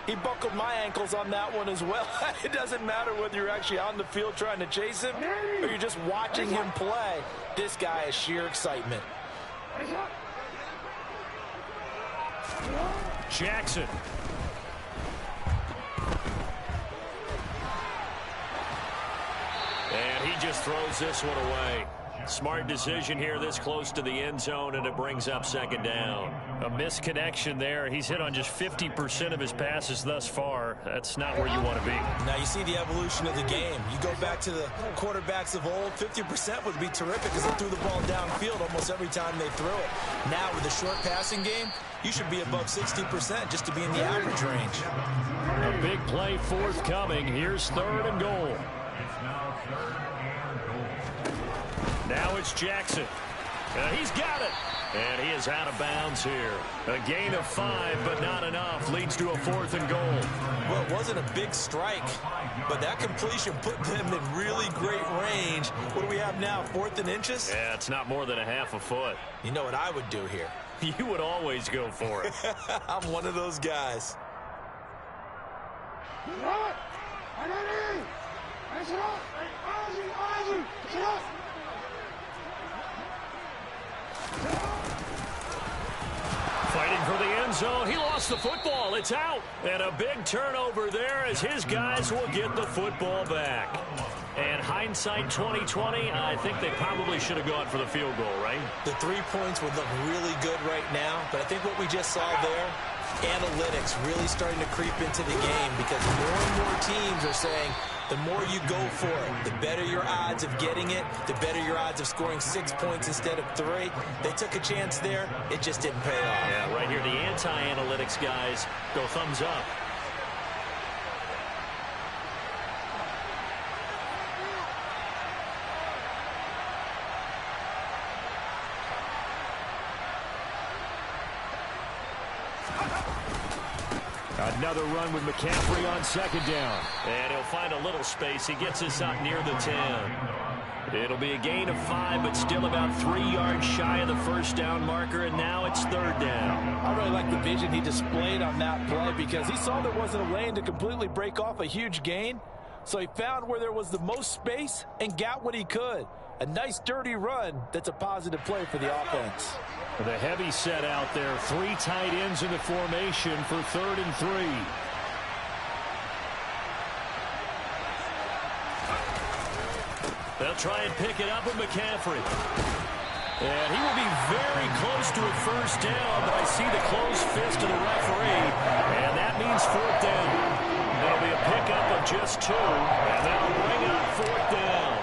He buckled my ankles on that one as well. It doesn't matter whether you're actually on the field trying to chase him or you're just watching him play. This guy is sheer excitement. Jackson. And he just throws this one away. Smart decision here this close to the end zone, and it brings up second down. A misconnection there. He's hit on just 50% of his passes thus far. That's not where you want to be. Now you see the evolution of the game. You go back to the quarterbacks of old, 50% would be terrific because they threw the ball downfield almost every time they threw it. Now with the short passing game, you should be above 60% just to be in the average range. A big play forthcoming. Here's 3rd and goal. Now it's Jackson. He's got it. And he is out of bounds here. A gain of 5, but not enough. Leads to a 4th and goal. Well, it wasn't a big strike, but that completion put them in really great range. What do we have now, 4th and inches? Yeah, it's not more than a half a foot. You know what I would do here? You would always go for it. I'm one of those guys. Fighting for the end zone. He lost the football. It's out. And a big turnover there as his guys will get the football back. And hindsight 2020, I think they probably should have gone for the field goal, right? The 3 points would look really good right now, but I think what we just saw there, analytics really starting to creep into the game because more and more teams are saying the more you go for it, the better your odds of getting it, the better your odds of scoring 6 points instead of 3. They took a chance there. It just didn't pay off. Yeah, right here, the anti-analytics guys go thumbs up. Another run with McCaffrey on 2nd down. And he'll find a little space. He gets us out near the 10. It'll be a gain of 5, but still about 3 yards shy of the 1st down marker, and now it's 3rd down. I really like the vision he displayed on that play because he saw there wasn't a lane to completely break off a huge gain. So he found where there was the most space and got what he could. A nice dirty run that's a positive play for the offense. The heavy set out there. 3 tight ends in the formation for 3rd and 3. They'll try and pick it up with McCaffrey. And he will be very close to a 1st down, but I see the closed fist of the referee, and that means 4th down. There'll be a pickup of just 2, and that'll bring up 4th down.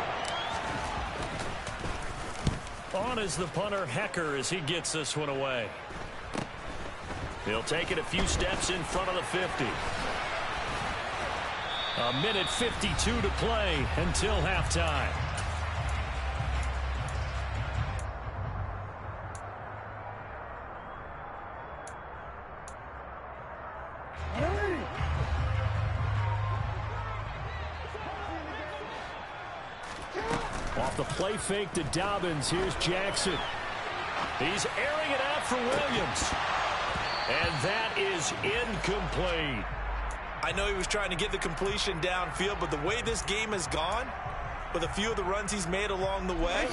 On is the punter, Hecker, as he gets this one away. He'll take it a few steps in front of the 50. A minute 52 to play until halftime. Off the play fake to Dobbins. Here's Jackson. He's airing it out for Williams. And that is incomplete. I know he was trying to get the completion downfield, but the way this game has gone, with a few of the runs he's made along the way,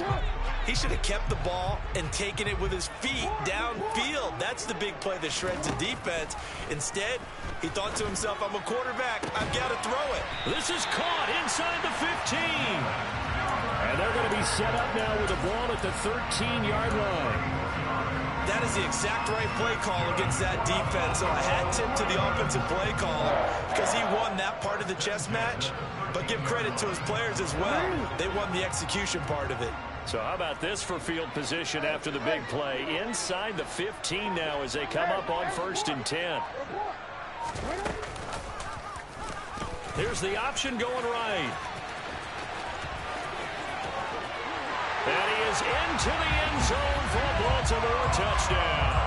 he should have kept the ball and taken it with his feet downfield. That's the big play that shreds the defense. Instead, he thought to himself, I'm a quarterback. I've got to throw it. This is caught inside the 15. And they're going to be set up now with the ball at the 13-yard line. That is the exact right play call against that defense. So a hat tip to the offensive play caller because he won that part of the chess match. But give credit to his players as well. They won the execution part of it. So how about this for field position after the big play? Inside the 15 now as they come up on 1st and 10. Here's the option going right. And he is into the end zone for a Baltimore touchdown.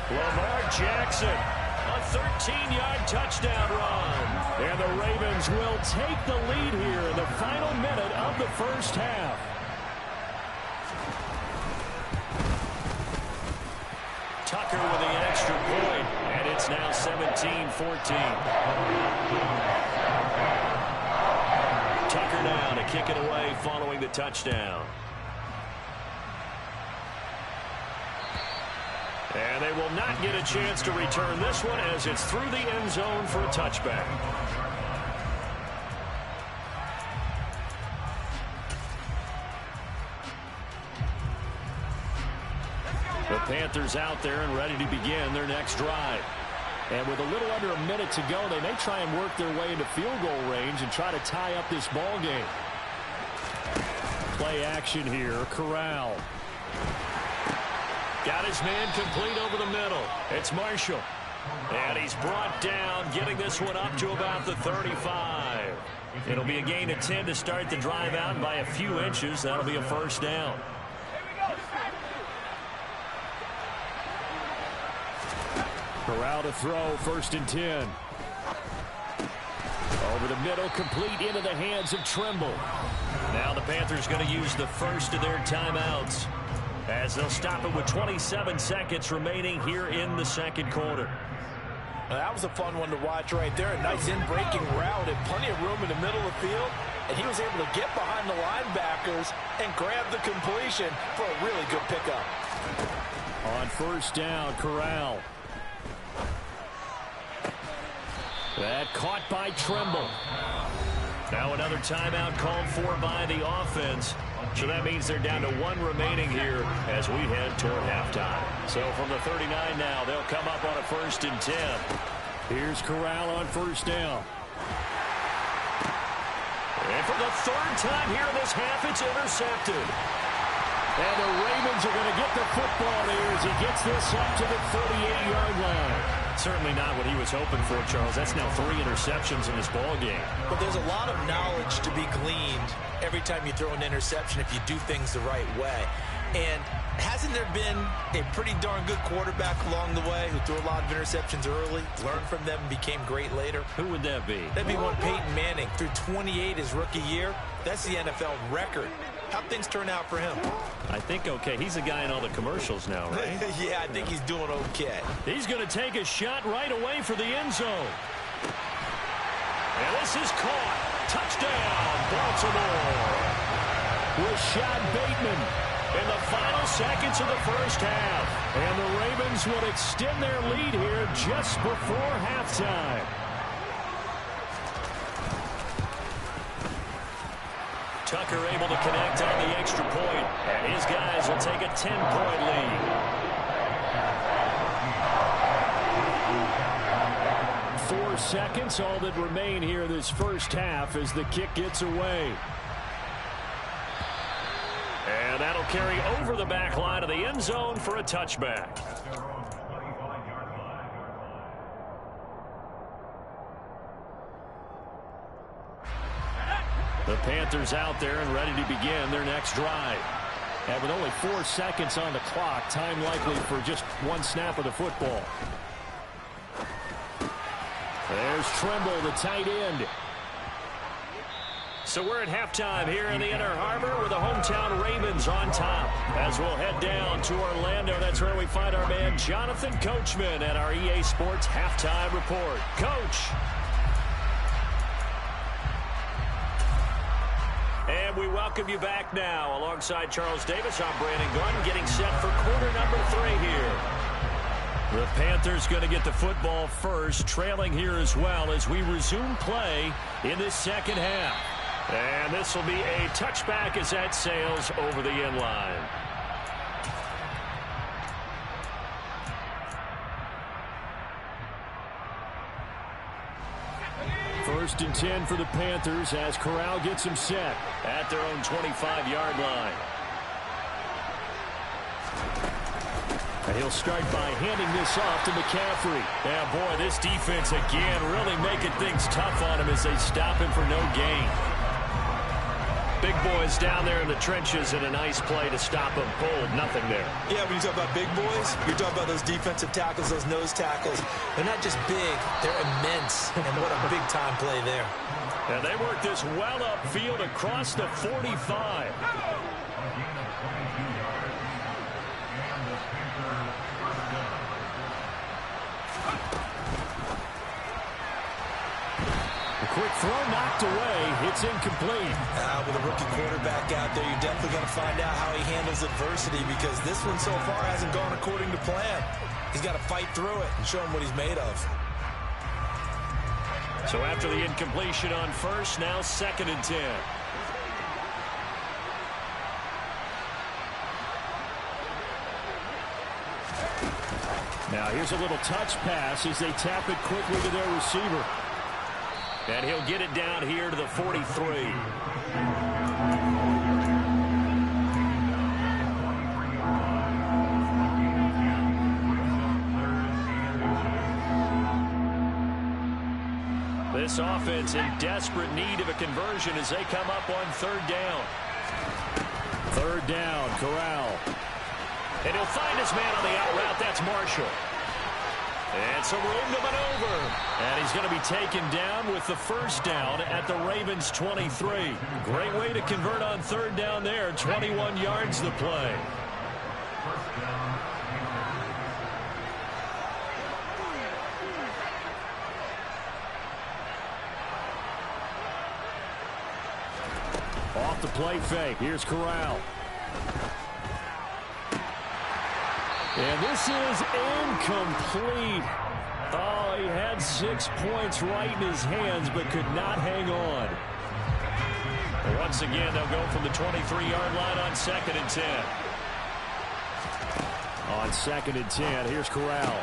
Lamar Jackson, a 13-yard touchdown run. And the Ravens will take the lead here in the final minute of the 1st half. Tucker with the extra point, and it's It's now 17-14. Tucker now to kick it away following the touchdown. And they will not get a chance to return this one as it's through the end zone for a touchback. The Panthers out there and ready to begin their next drive. And with a little under a minute to go, they may try and work their way into field goal range and try to tie up this ball game. Play action here. Corral. Got his man complete over the middle. It's Marshall. And he's brought down, getting this one up to about the 35. It'll be a gain of 10 to start the drive out by a few inches. That'll be a first down. Corral to throw, 1st and 10. Over the middle, complete into the hands of Trimble. Now the Panthers going to use the first of their timeouts as they'll stop it with 27 seconds remaining here in the second quarter. Now, that was a fun one to watch right there. A nice in-breaking route and plenty of room in the middle of the field. And he was able to get behind the linebackers and grab the completion for a really good pickup. On 1st down, Corral. That caught by Trimble. Now another timeout called for by the offense. So that means they're down to 1 remaining here as we head toward halftime. So from the 39 now, they'll come up on a 1st and 10. Here's Corral on 1st down. And for the 3rd time here in this half, it's intercepted. And the Ravens are going to get the football here as he gets this up to the 38-yard line. Certainly not what he was hoping for, Charles. That's now 3 interceptions in this ball game. But there's a lot of knowledge to be gleaned every time you throw an interception if you do things the right way. And hasn't there been a pretty darn good quarterback along the way who threw a lot of interceptions early, learned from them, and became great later? Who would that be? That'd be one Peyton Manning. Threw 28 his rookie year. That's the NFL record. How'd things turn out for him? I think okay. He's the guy in all the commercials now, right? Yeah, I think he's doing okay. He's going to take a shot right away for the end zone. And this is caught. Touchdown, Baltimore. Rashad Bateman in the final seconds of the first half. And the Ravens will extend their lead here just before halftime. Tucker able to connect on the extra point, and his guys will take a 10-point lead. Four seconds, all that remain here this first half as the kick gets away. And that'll carry over the back line of the end zone for a touchback. The Panthers out there and ready to begin their next drive. And with only 4 seconds on the clock, time likely for just 1 snap of the football. There's Trimble, the tight end. So we're at halftime here in the Inner Harbor with the hometown Ravens on top. As we'll head down to Orlando, that's where we find our man Jonathan Coachman at our EA Sports Halftime Report. Coach. And we welcome you back now. Alongside Charles Davis, I'm Brandon Gunn, getting set for quarter number 3 here. The Panthers going to get the football first, trailing here as well as we resume play in this second half. And this will be a touchback as that sails over the end line. First and 10 for the Panthers as Corral gets him set at their own 25-yard line. And he'll start by handing this off to McCaffrey. Yeah, boy, this defense again really making things tough on him as they stop him for no gain. Big boys down there in the trenches and a nice play to stop him. Bold, nothing there. Yeah, when you talk about big boys, you're talking about those defensive tackles, those nose tackles. They're not just big, they're immense. And what a big-time play there. And they work this well upfield across the 45. Throw knocked away. It's incomplete. With a rookie quarterback out there, you're definitely going to find out how he handles adversity, because this one so far hasn't gone according to plan. He's got to fight through it and show him what he's made of. So after the incompletion on first, now 2nd and 10. Now here's a little touch pass as they tap it quickly to their receiver. And he'll get it down here to the 43. This offense in desperate need of a conversion as they come up on 3rd down. 3rd down, Corral. And he'll find his man on the out route. That's Marshall. And some room to maneuver. And he's going to be taken down with the 1st down at the Ravens' 23. Great way to convert on 3rd down there. 21 yards to play. Off the play fake. Here's Corral. And this is incomplete. Oh, he had 6 points right in his hands, but could not hang on. Once again, they'll go from the 23-yard line on 2nd and 10. On 2nd and 10, here's Corral.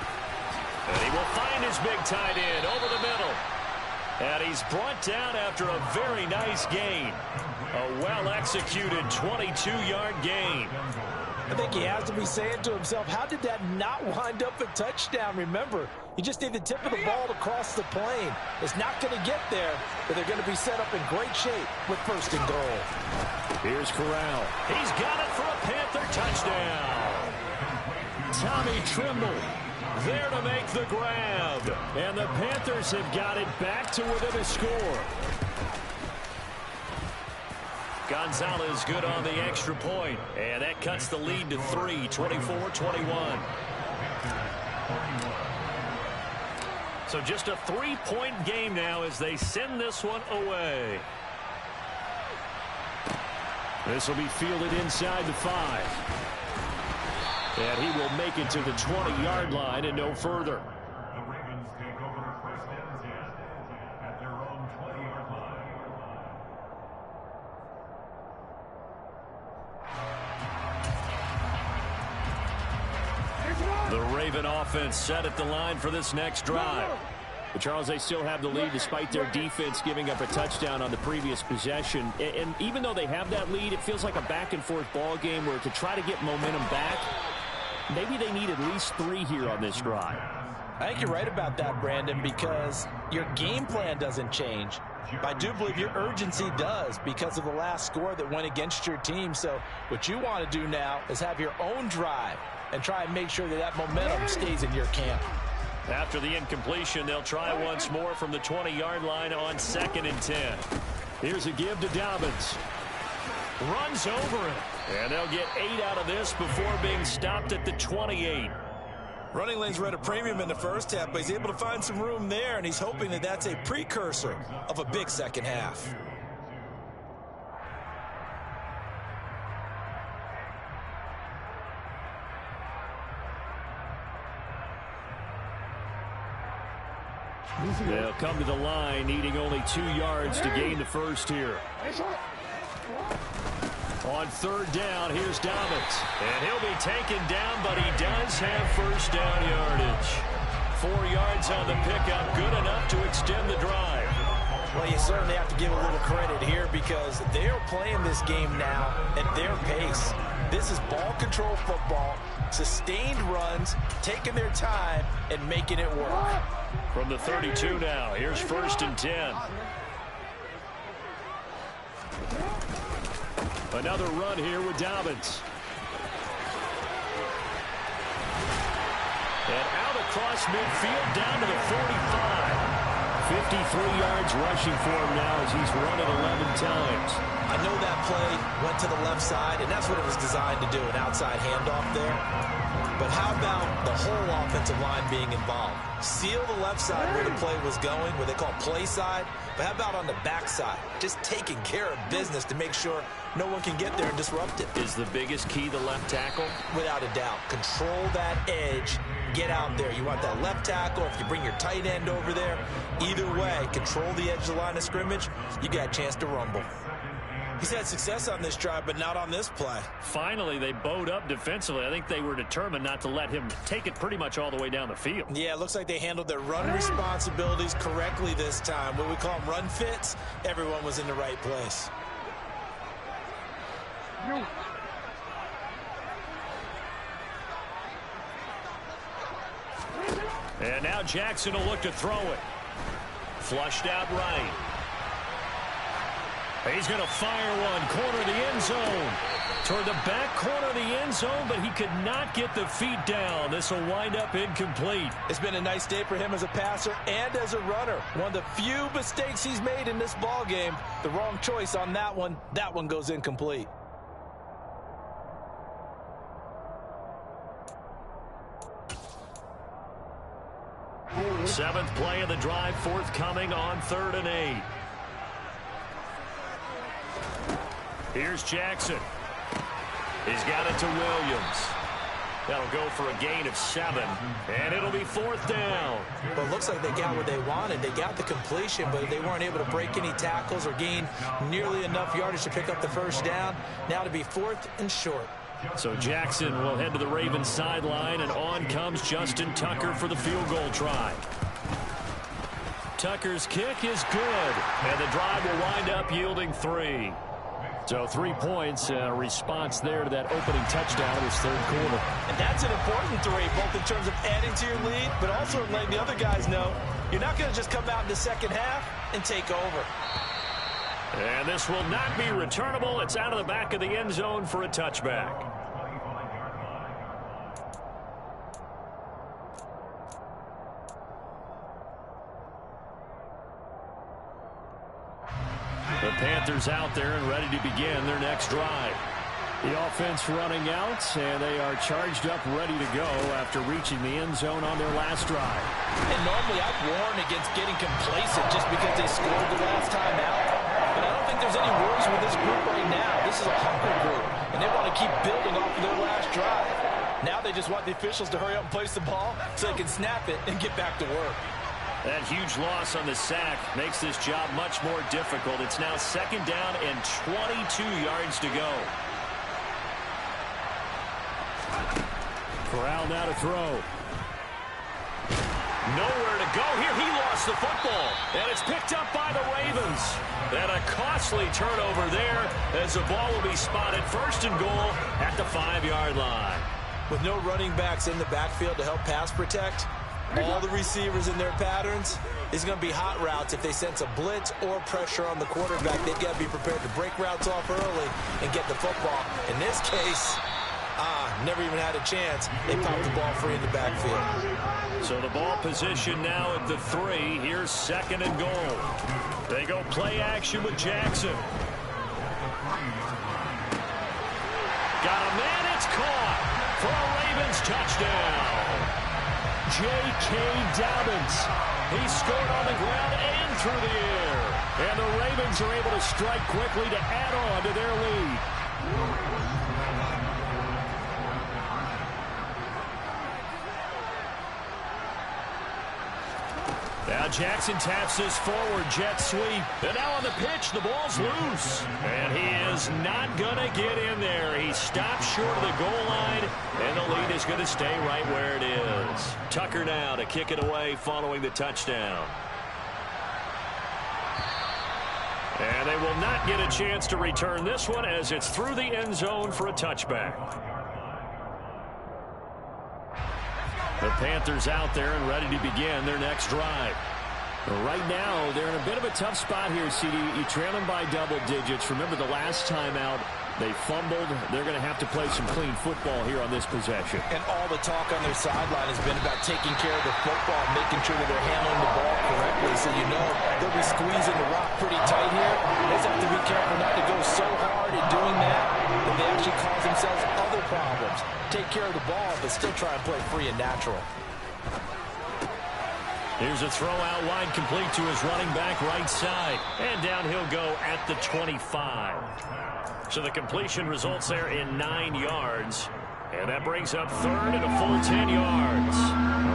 And he will find his big tight end over the middle. And he's brought down after a very nice gain. A well-executed 22-yard gain. I think he has to be saying to himself, how did that not wind up a touchdown? Remember, you just need the tip of the ball to cross the plane. It's not going to get there, but they're going to be set up in great shape with 1st and goal. Here's Corral. He's got it for a Panther touchdown. Tommy Trimble there to make the grab. And the Panthers have got it back to within a score. Gonzalez good on the extra point, and that cuts the lead to 3, 24-21. So just a 3-point game now as they send this one away. This will be fielded inside the 5. And he will make it to the 20-yard line and no further. The Ravens take over 1st and 10 at their own 20-yard line. The Raven offense set at the line for this next drive. But Charles, they still have the lead despite their defense giving up a touchdown on the previous possession. And even though they have that lead, it feels like a back-and-forth ball game where to try to get momentum back, maybe they need at least 3 here on this drive. I think you're right about that, Brandon, because your game plan doesn't change. I do believe your urgency does because of the last score that went against your team. So what you want to do now is have your own drive and try and make sure that that momentum stays in your camp. After the incompletion, they'll try once more from the 20-yard line on 2nd and 10. Here's a give to Dobbins. Runs over it. And they'll get 8 out of this before being stopped at the 28. Running lanes were at a premium in the first half, but he's able to find some room there, and he's hoping that that's a precursor of a big second half. They'll come to the line, needing only 2 yards to gain the first here. On 3rd down, here's Dobbins. And he'll be taken down, but he does have 1st down yardage. 4 yards on the pickup, good enough to extend the drive. Well, you certainly have to give a little credit here because they're playing this game now at their pace. This is ball control football, sustained runs, taking their time, and making it work. From the 32 now, here's 1st and 10. Another run here with Dobbins. And out across midfield down to the 45. 53 yards rushing for him now as he's run it 11 times. I know that play went to the left side, and that's what it was designed to do, an outside handoff there. But how about the whole offensive line being involved? Seal the left side where the play was going, what they call play side. But how about on the back side? Just taking care of business to make sure no one can get there and disrupt it. Is the biggest key the left tackle? Without a doubt. Control that edge. Get out there. You want that left tackle. If you bring your tight end over there, either way, control the edge of the line of scrimmage, you got a chance to rumble. He's had success on this drive, but not on this play. Finally, they bowed up defensively. I think they were determined not to let him take it pretty much all the way down the field. Yeah, it looks like they handled their run responsibilities correctly this time. What we call them run fits, everyone was in the right place. And now Jackson will look to throw it. Flushed out right. He's going to fire one, corner of the end zone. Toward the back corner of the end zone, but he could not get the feet down. This will wind up incomplete. It's been a nice day for him as a passer and as a runner. One of the few mistakes he's made in this ball game. The wrong choice on that one. That one goes incomplete. Seventh play of the drive forthcoming on 3rd and 8. Here's Jackson. He's got it to Williams. That'll go for a gain of 7, and it'll be 4th down. Well, it looks like they got what they wanted. They got the completion, but they weren't able to break any tackles or gain nearly enough yardage to pick up the first down. Now to be 4th and short. So Jackson will head to the Ravens sideline, and on comes Justin Tucker for the field goal try. Tucker's kick is good, and the drive will wind up yielding 3. So 3 points, response there to that opening touchdown in his 3rd quarter. And that's an important 3, both in terms of adding to your lead, but also letting the other guys know you're not going to just come out in the second half and take over. And this will not be returnable. It's out of the back of the end zone for a touchback. The Panthers out there and ready to begin their next drive. The offense running out, and they are charged up, ready to go after reaching the end zone on their last drive. And normally I'd warn against getting complacent just because they scored the last time out. But I don't think there's any worries with this group right now. This is a hungry group, and they want to keep building off of their last drive. Now they just want the officials to hurry up and place the ball so they can snap it and get back to work. That huge loss on the sack makes this job much more difficult. It's now 2nd down and 22 yards to go. Corral now to throw. Nowhere to go here. He lost the football, and it's picked up by the Ravens. And a costly turnover there as the ball will be spotted 1st and goal at the 5-yard line. With no running backs in the backfield to help pass protect, all the receivers in their patterns, is going to be hot routes if they sense a blitz or pressure on the quarterback. They've got to be prepared to break routes off early and get the football. In this case, never even had a chance. They popped the ball free in the backfield. So the ball position now at the 3. Here's 2nd and goal. They go play action with Jackson. Got a man, it's caught for a Ravens touchdown. J.K. Dobbins. He scored on the ground and through the air. And the Ravens are able to strike quickly to add on to their lead. Now Jackson taps this forward jet sweep. And now on the pitch, the ball's loose. And he is not going to get in there. He stops short of the goal line, and the lead is going to stay right where it is. Tucker now to kick it away following the touchdown. And they will not get a chance to return this one as it's through the end zone for a touchback. The Panthers out there and ready to begin their next drive. Right now, they're in a bit of a tough spot here, CD. You trail them by double digits. Remember, the last time out, They fumbled. They're going to have to play some clean football here on this possession. And all the talk on their sideline has been about taking care of the football, making sure that they're handling the ball correctly. So you know they'll be squeezing the rock pretty tight here. They just have to be careful not to go so hard in doing that they actually cause themselves other problems. Take care of the ball, but still try and play free and natural. Here's a throw out wide, complete to his running back right side. And down he'll go at the 25. So the completion results there in 9 yards. And that brings up third and a full 10 yards.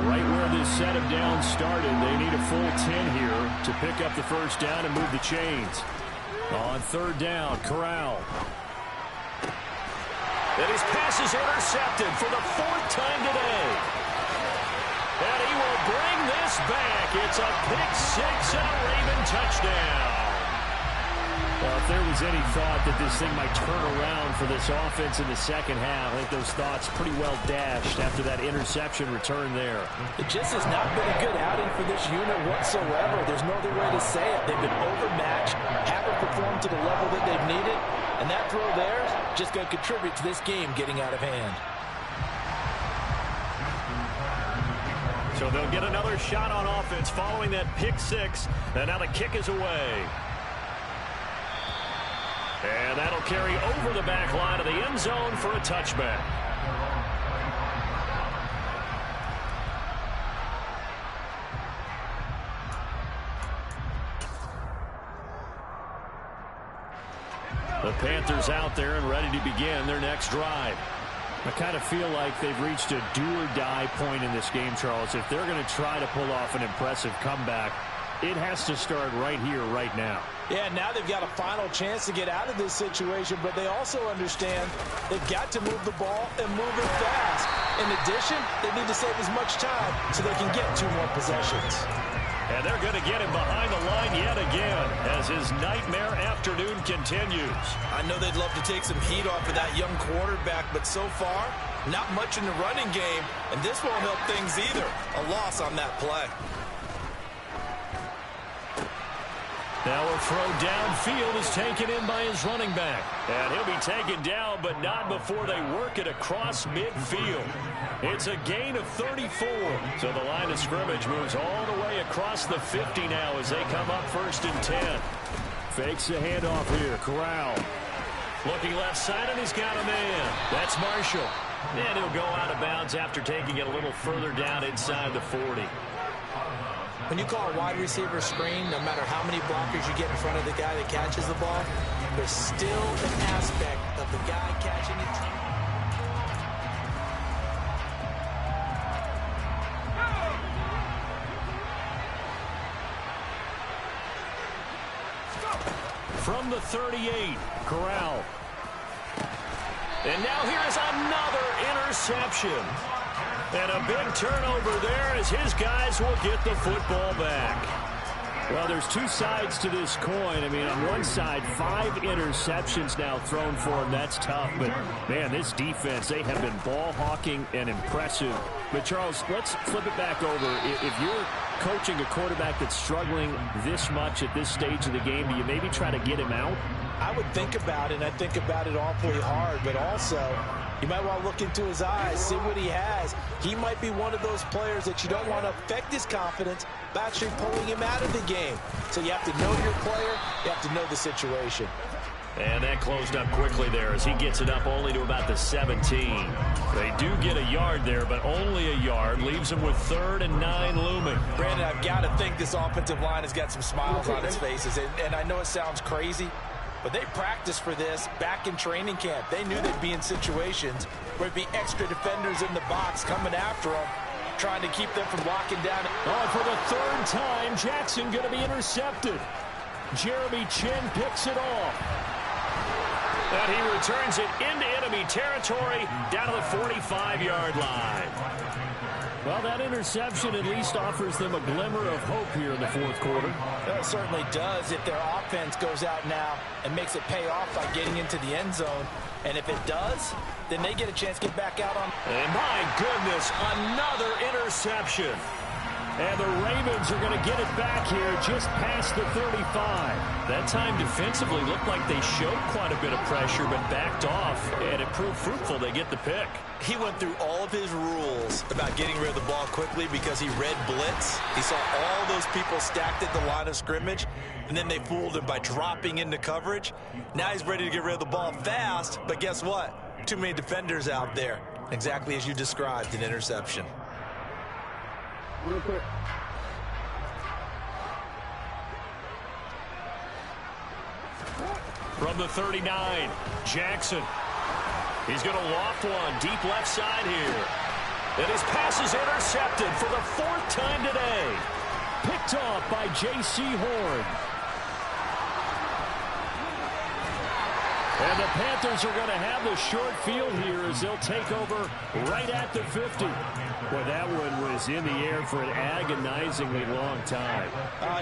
Right where this set of downs started, they need a full 10 here to pick up the first down and move the chains. On third down, Corral. And his pass is intercepted for the 4th time today. And he will bring this back. It's a pick six and a Raven touchdown. Well, if there was any thought that this thing might turn around for this offense in the second half, I think those thoughts pretty well dashed after that interception return there. It just has not been a good outing for this unit whatsoever. There's no other way to say it. They've been overmatched, haven't performed to the level that they've needed, and that throw there is just going to contribute to this game getting out of hand. So they'll get another shot on offense following that pick six. And now the kick is away. And that'll carry over the back line of the end zone for a touchback. The Panthers out there and ready to begin their next drive. I kind of feel like they've reached a do-or-die point in this game, Charles. If they're going to try to pull off an impressive comeback, it has to start right here, right now. Yeah, now they've got a final chance to get out of this situation, but they also understand they've got to move the ball and move it fast. In addition, they need to save as much time so they can get 2 more possessions. And they're going to get him behind the line yet again as his nightmare afternoon continues. I know they'd love to take some heat off of that young quarterback, but so far, not much in the running game, and this won't help things either. A loss on that play. Now a throw downfield is taken in by his running back. And he'll be taken down, but not before they work it across midfield. It's a gain of 34. So the line of scrimmage moves all the way across the 50 now as they come up 1st and 10. Fakes the handoff here. Corral. Looking left side, and he's got a man. That's Marshall. And he'll go out of bounds after taking it a little further down inside the 40. When you call a wide receiver screen, no matter how many blockers you get in front of the guy that catches the ball, there's still an aspect of the guy catching it. From the 38, Corral. And now here is another interception. And a big turnover there as his guys will get the football back. Well, there's 2 sides to this coin. I mean, on one side, 5 interceptions now thrown for him. That's tough. But, man, this defense, they have been ball hawking and impressive. But, Charles, let's flip it back over. If you're coaching a quarterback that's struggling this much at this stage of the game, do you maybe try to get him out? I would think about it, and I think about it awfully hard, but also you might want to look into his eyes, see what he has. He might be one of those players that you don't want to affect his confidence by actually pulling him out of the game. So you have to know your player, you have to know the situation. And that closed up quickly there as he gets it up only to about the 17. They do get a yard there, but only a yard. Leaves them with 3rd and 9 looming. Brandon, I've got to think this offensive line has got some smiles on its faces. And I know it sounds crazy, but they practiced for this back in training camp. They knew they'd be in situations where there'd be extra defenders in the box coming after them, trying to keep them from locking down. Oh, for the 3rd time, Jackson going to be intercepted. Jeremy Chin picks it off. And he returns it into enemy territory down to the 45-yard line. Well, that interception at least offers them a glimmer of hope here in the 4th quarter. It certainly does if their offense goes out now and makes it pay off by getting into the end zone. And if it does, then they get a chance to get back out on. And my goodness, another interception. And the Ravens are going to get it back here just past the 35. That time defensively looked like they showed quite a bit of pressure but backed off, and it proved fruitful. They get the pick. He went through all of his rules about getting rid of the ball quickly because he read blitz. He saw all those people stacked at the line of scrimmage, and then they fooled him by dropping into coverage. Now he's ready to get rid of the ball fast, but guess what? Too many defenders out there. Exactly as you described, an interception. Real quick. From the 39, Jackson. He's going to loft one deep left side here. And his pass is intercepted for the 4th time today. Picked off by J.C. Horn. And the Panthers are going to have the short field here as they'll take over right at the 50. Well, that one was in the air for an agonizingly long time.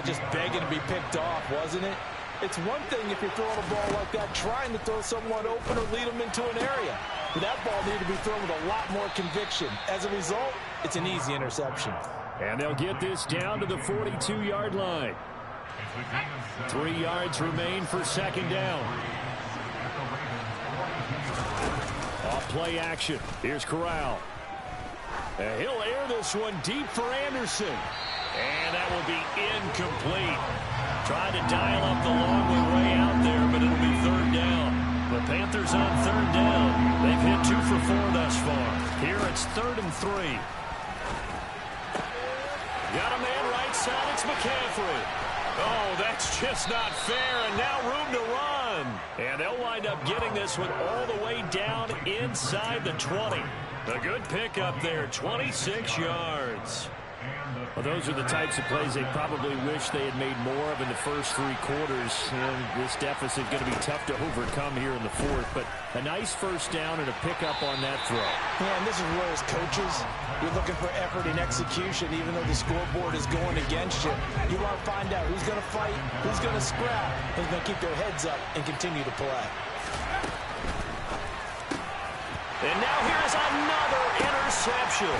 Just begging to be picked off, wasn't it? It's one thing if you're throwing a ball like that, trying to throw someone open or lead them into an area. But that ball needed to be thrown with a lot more conviction. As a result, it's an easy interception. And they'll get this down to the 42-yard line. 3 yards remain for 2nd down. Off play action. Here's Corral. And he'll air this one deep for Anderson. And that will be incomplete. Trying to dial up the long way out there, but it'll be 3rd down. The Panthers on 3rd down. They've hit 2 for 4 thus far. Here it's 3rd and 3. Got a man right side. It's McCaffrey. Oh, that's just not fair, and now room to run. And they'll wind up getting this one all the way down inside the 20. A good pick up there, 26 yards. Well, those are the types of plays they probably wish they had made more of in the first 3 quarters. And this deficit going to be tough to overcome here in the 4th. But a nice 1st down and a pickup on that throw. Yeah, and this is where as coaches, you're looking for effort and execution, even though the scoreboard is going against you. You want to find out who's going to fight, who's going to scrap, who's going to keep their heads up and continue to play. And now here's another interception.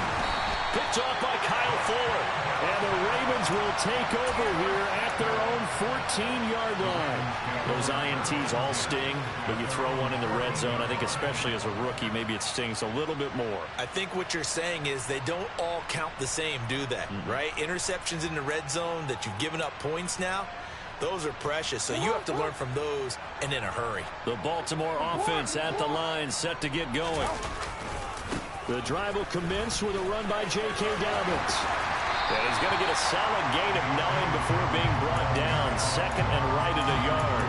Picked off by Kyle Fuller. And the Ravens will take over here at their own 14-yard line. Those INTs all sting, but you throw one in the red zone. I think especially as a rookie, maybe it stings a little bit more. I think what you're saying is they don't all count the same, do they? Right? Interceptions in the red zone that you've given up points now, those are precious. So you have to learn from those and in a hurry. The Baltimore offense at the line, set to get going. The drive will commence with a run by J.K. Dobbins. And he's going to get a solid gain of 9 before being brought down. 2nd and right at a yard.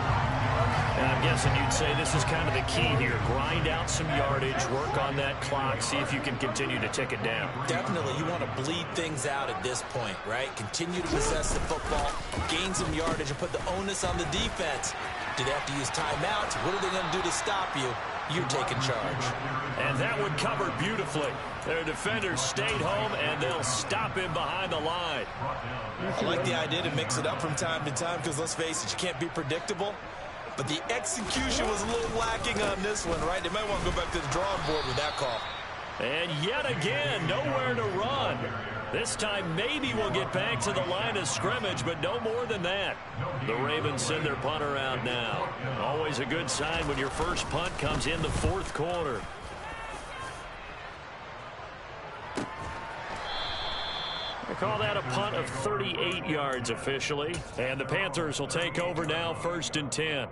And I'm guessing you'd say this is kind of the key here. Grind out some yardage, work on that clock, see if you can continue to tick it down. Definitely. You want to bleed things out at this point, right? Continue to possess the football, gain some yardage, and put the onus on the defense. Do they have to use timeouts? What are they going to do to stop you? You're taking charge. And that one covered beautifully. Their defenders stayed home, and they'll stop him behind the line. I like the idea to mix it up from time to time because, let's face it, you can't be predictable. But the execution was a little lacking on this one, right? They might want to go back to the drawing board with that call. And yet again, nowhere to run. This time maybe we'll get back to the line of scrimmage, but no more than that. The Ravens send their punter out now. Always a good sign when your first punt comes in the 4th quarter. I call that a punt of 38 yards officially. And the Panthers will take over now, 1st and 10.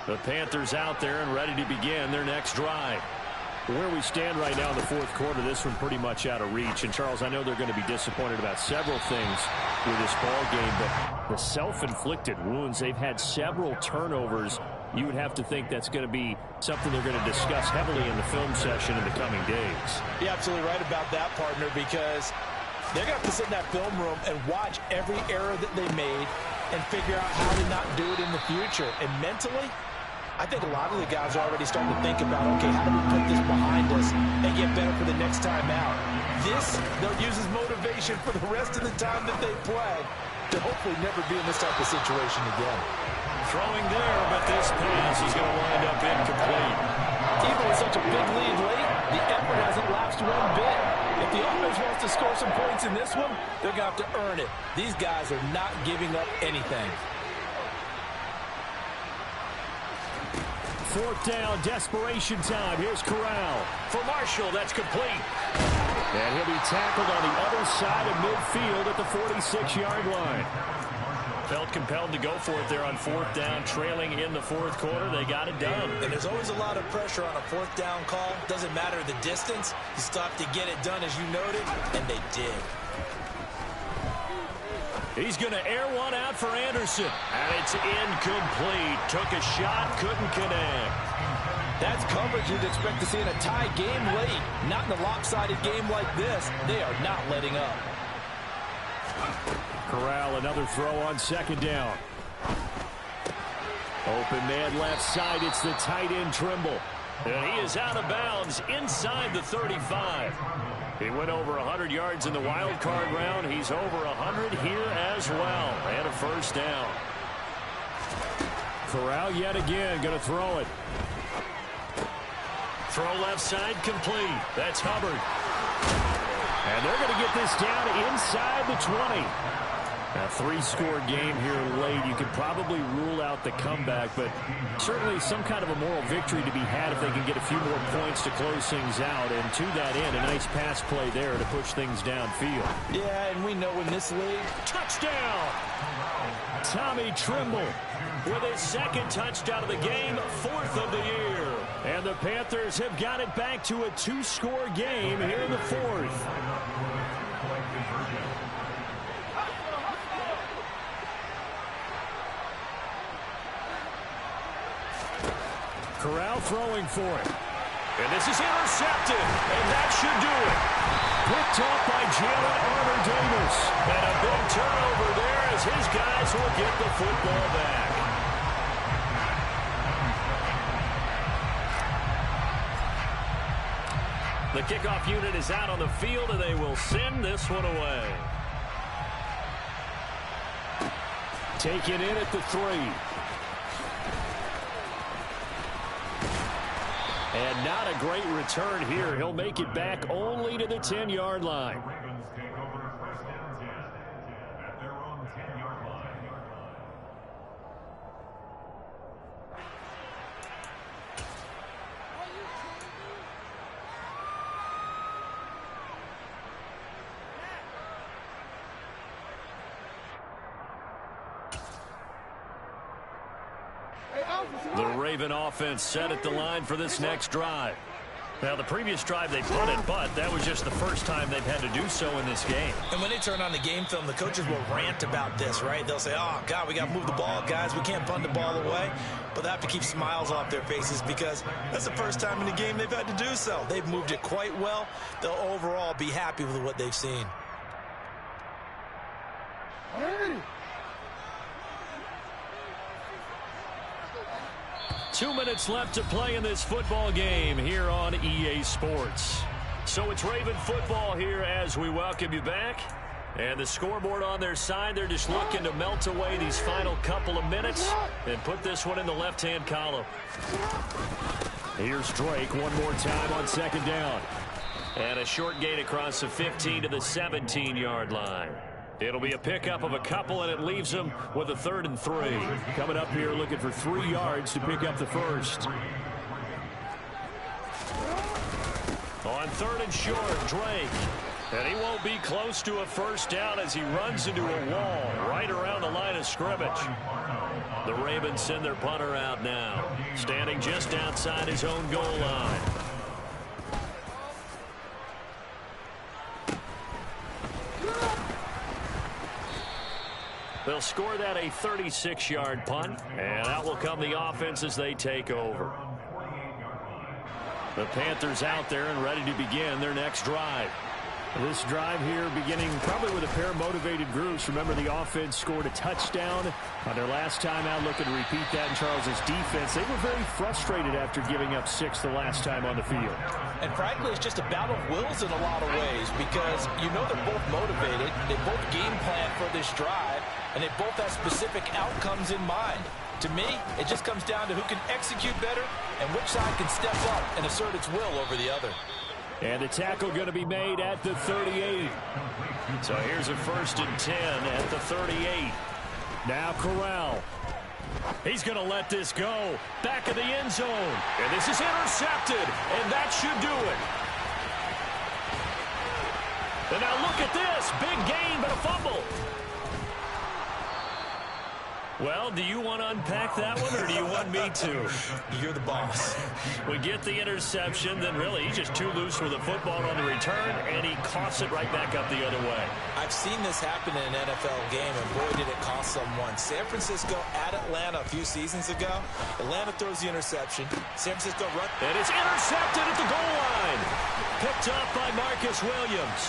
The Panthers out there and ready to begin their next drive. Where we stand right now in the 4th quarter, this one pretty much out of reach. And, Charles, I know they're going to be disappointed about several things with this ball game, but the self-inflicted wounds, they've had several turnovers. You would have to think that's going to be something they're going to discuss heavily in the film session in the coming days. You're absolutely right about that, partner, because they're going to have to sit in that film room and watch every error that they made and figure out how to not do it in the future. And mentally, I think a lot of the guys are already starting to think about, okay, how do we put this behind us and get better for the next time out? This, they'll use as motivation for the rest of the time that they play to hopefully never be in this type of situation again. Throwing there, but this pass is going to wind up incomplete. Even with such a big lead late, the effort hasn't lapsed one bit. to score some points in this one, they're going to have to earn it. These guys are not giving up anything. Fourth down, desperation time. Here's Corral. For Marshall, that's complete. And he'll be tackled on the other side of midfield at the 46-yard line. Felt compelled to go for it there on fourth down, trailing in the fourth quarter. They got it done. And there's always a lot of pressure on a fourth down call. Doesn't matter the distance. You still have to get it done, as you noted, and they did. He's going to air one out for Anderson. And it's incomplete. Took a shot, couldn't connect. That's coverage you'd expect to see in a tie game late. Not in a lopsided game like this. They are not letting up. Corral, another throw on second down. Open man left side. It's the tight end Trimble. And he is out of bounds inside the 35. He went over 100 yards in the wild card round. He's over 100 here as well. And a first down. Corral yet again going to throw it. Throw left side complete. That's Hubbard. And they're going to get this down inside the 20. A three-score game here late. You could probably rule out the comeback, but certainly some kind of a moral victory to be had if they can get a few more points to close things out. And to that end, a nice pass play there to push things downfield. Yeah, and we know in this league. Touchdown! Tommy Trimble with his second touchdown of the game, fourth of the year. And the Panthers have got it back to a two-score game here in the fourth. Corral throwing for it. And this is intercepted. And that should do it. Picked off by Jalen Armour-Davis. And a big turnover there as his guys will get the football back. The kickoff unit is out on the field, and they will send this one away. Taken in at the 3. And not a great return here. He'll make it back only to the 10-yard line. Ravens take over first and 10 at their own 10-yard line. The Raven offense set at the line for this next drive. Now, the previous drive they punted, but that was just the first time they've had to do so in this game. And when they turn on the game film, the coaches will rant about this, right? They'll say, oh, God, we got to move the ball, guys. We can't punt the ball away. But they have to keep smiles off their faces because that's the first time in the game they've had to do so. They've moved it quite well. They'll overall be happy with what they've seen. 2 minutes left to play in this football game here on EA Sports. So it's Raven football here as we welcome you back. And the scoreboard on their side, they're just looking to melt away these final couple of minutes and put this one in the left-hand column. Here's Drake one more time on second down. And a short gain across the 15 to the 17-yard line. It'll be a pickup of a couple, and it leaves them with a 3rd and 3. Coming up here looking for 3 yards to pick up the first. On 3rd and short, Drake. And he won't be close to a first down as he runs into a wall right around the line of scrimmage. The Ravens send their punter out now, standing just outside his own goal line. They'll score that a 36-yard punt, and out will come the offense as they take over. The Panthers out there and ready to begin their next drive. This drive here beginning probably with a pair of motivated groups. Remember, the offense scored a touchdown on their last time out, looking to repeat that in Charles's defense. They were very frustrated after giving up 6 the last time on the field. And frankly, it's just a battle of wills in a lot of ways because you know they're both motivated. They both game plan for this drive, and they both have specific outcomes in mind. To me, it just comes down to who can execute better and which side can step up and assert its will over the other. And the tackle going to be made at the 38. So here's a 1st and 10 at the 38. Now Corral. He's going to let this go. Back of the end zone. And this is intercepted. And that should do it. And now look at this. Big gain, but a fumble. Well, do you want to unpack that one, or do you want me to? You're the boss. We get the interception, then really he's just too loose with the football on the return, and he coughs it right back up the other way. I've seen this happen in an NFL game, and boy, did it cost someone. San Francisco at Atlanta a few seasons ago. Atlanta throws the interception. San Francisco run. And it's intercepted at the goal line. Picked up by Marcus Williams.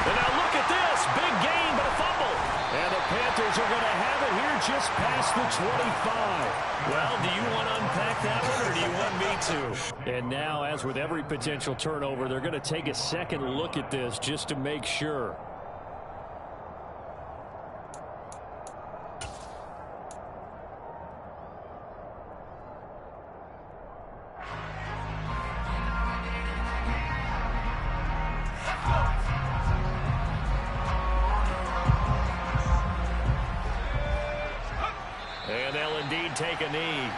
And now look at this. Big gain, but a fumble. And the Panthers are going to have it here just past the 25. Well, do you want to unpack that one, or do you want me to? And now, as with every potential turnover, they're going to take a second look at this just to make sure. And they'll indeed take a knee.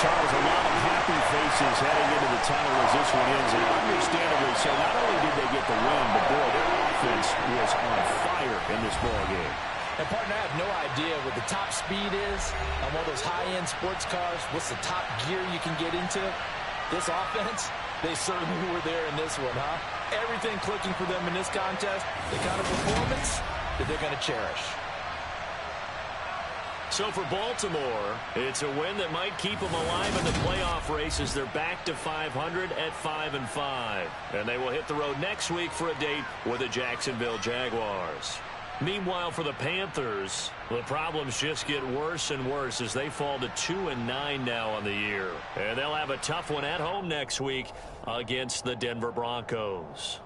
Charles, a lot of happy faces heading into the tunnel as this one ends, and understandably so. Not only did they get the win, but boy, their offense was on fire in this ball game. And partner, I have no idea what the top speed is on one of those high-end sports cars. What's the top gear you can get into? This offense, they certainly were there in this one, huh? Everything clicking for them in this contest, the kind of performance that they're going to cherish. So for Baltimore, it's a win that might keep them alive in the playoff race as they're back to 500 at 5-5. And they will hit the road next week for a date with the Jacksonville Jaguars. Meanwhile, for the Panthers, the problems just get worse and worse as they fall to 2-9 now on the year. And they'll have a tough one at home next week against the Denver Broncos.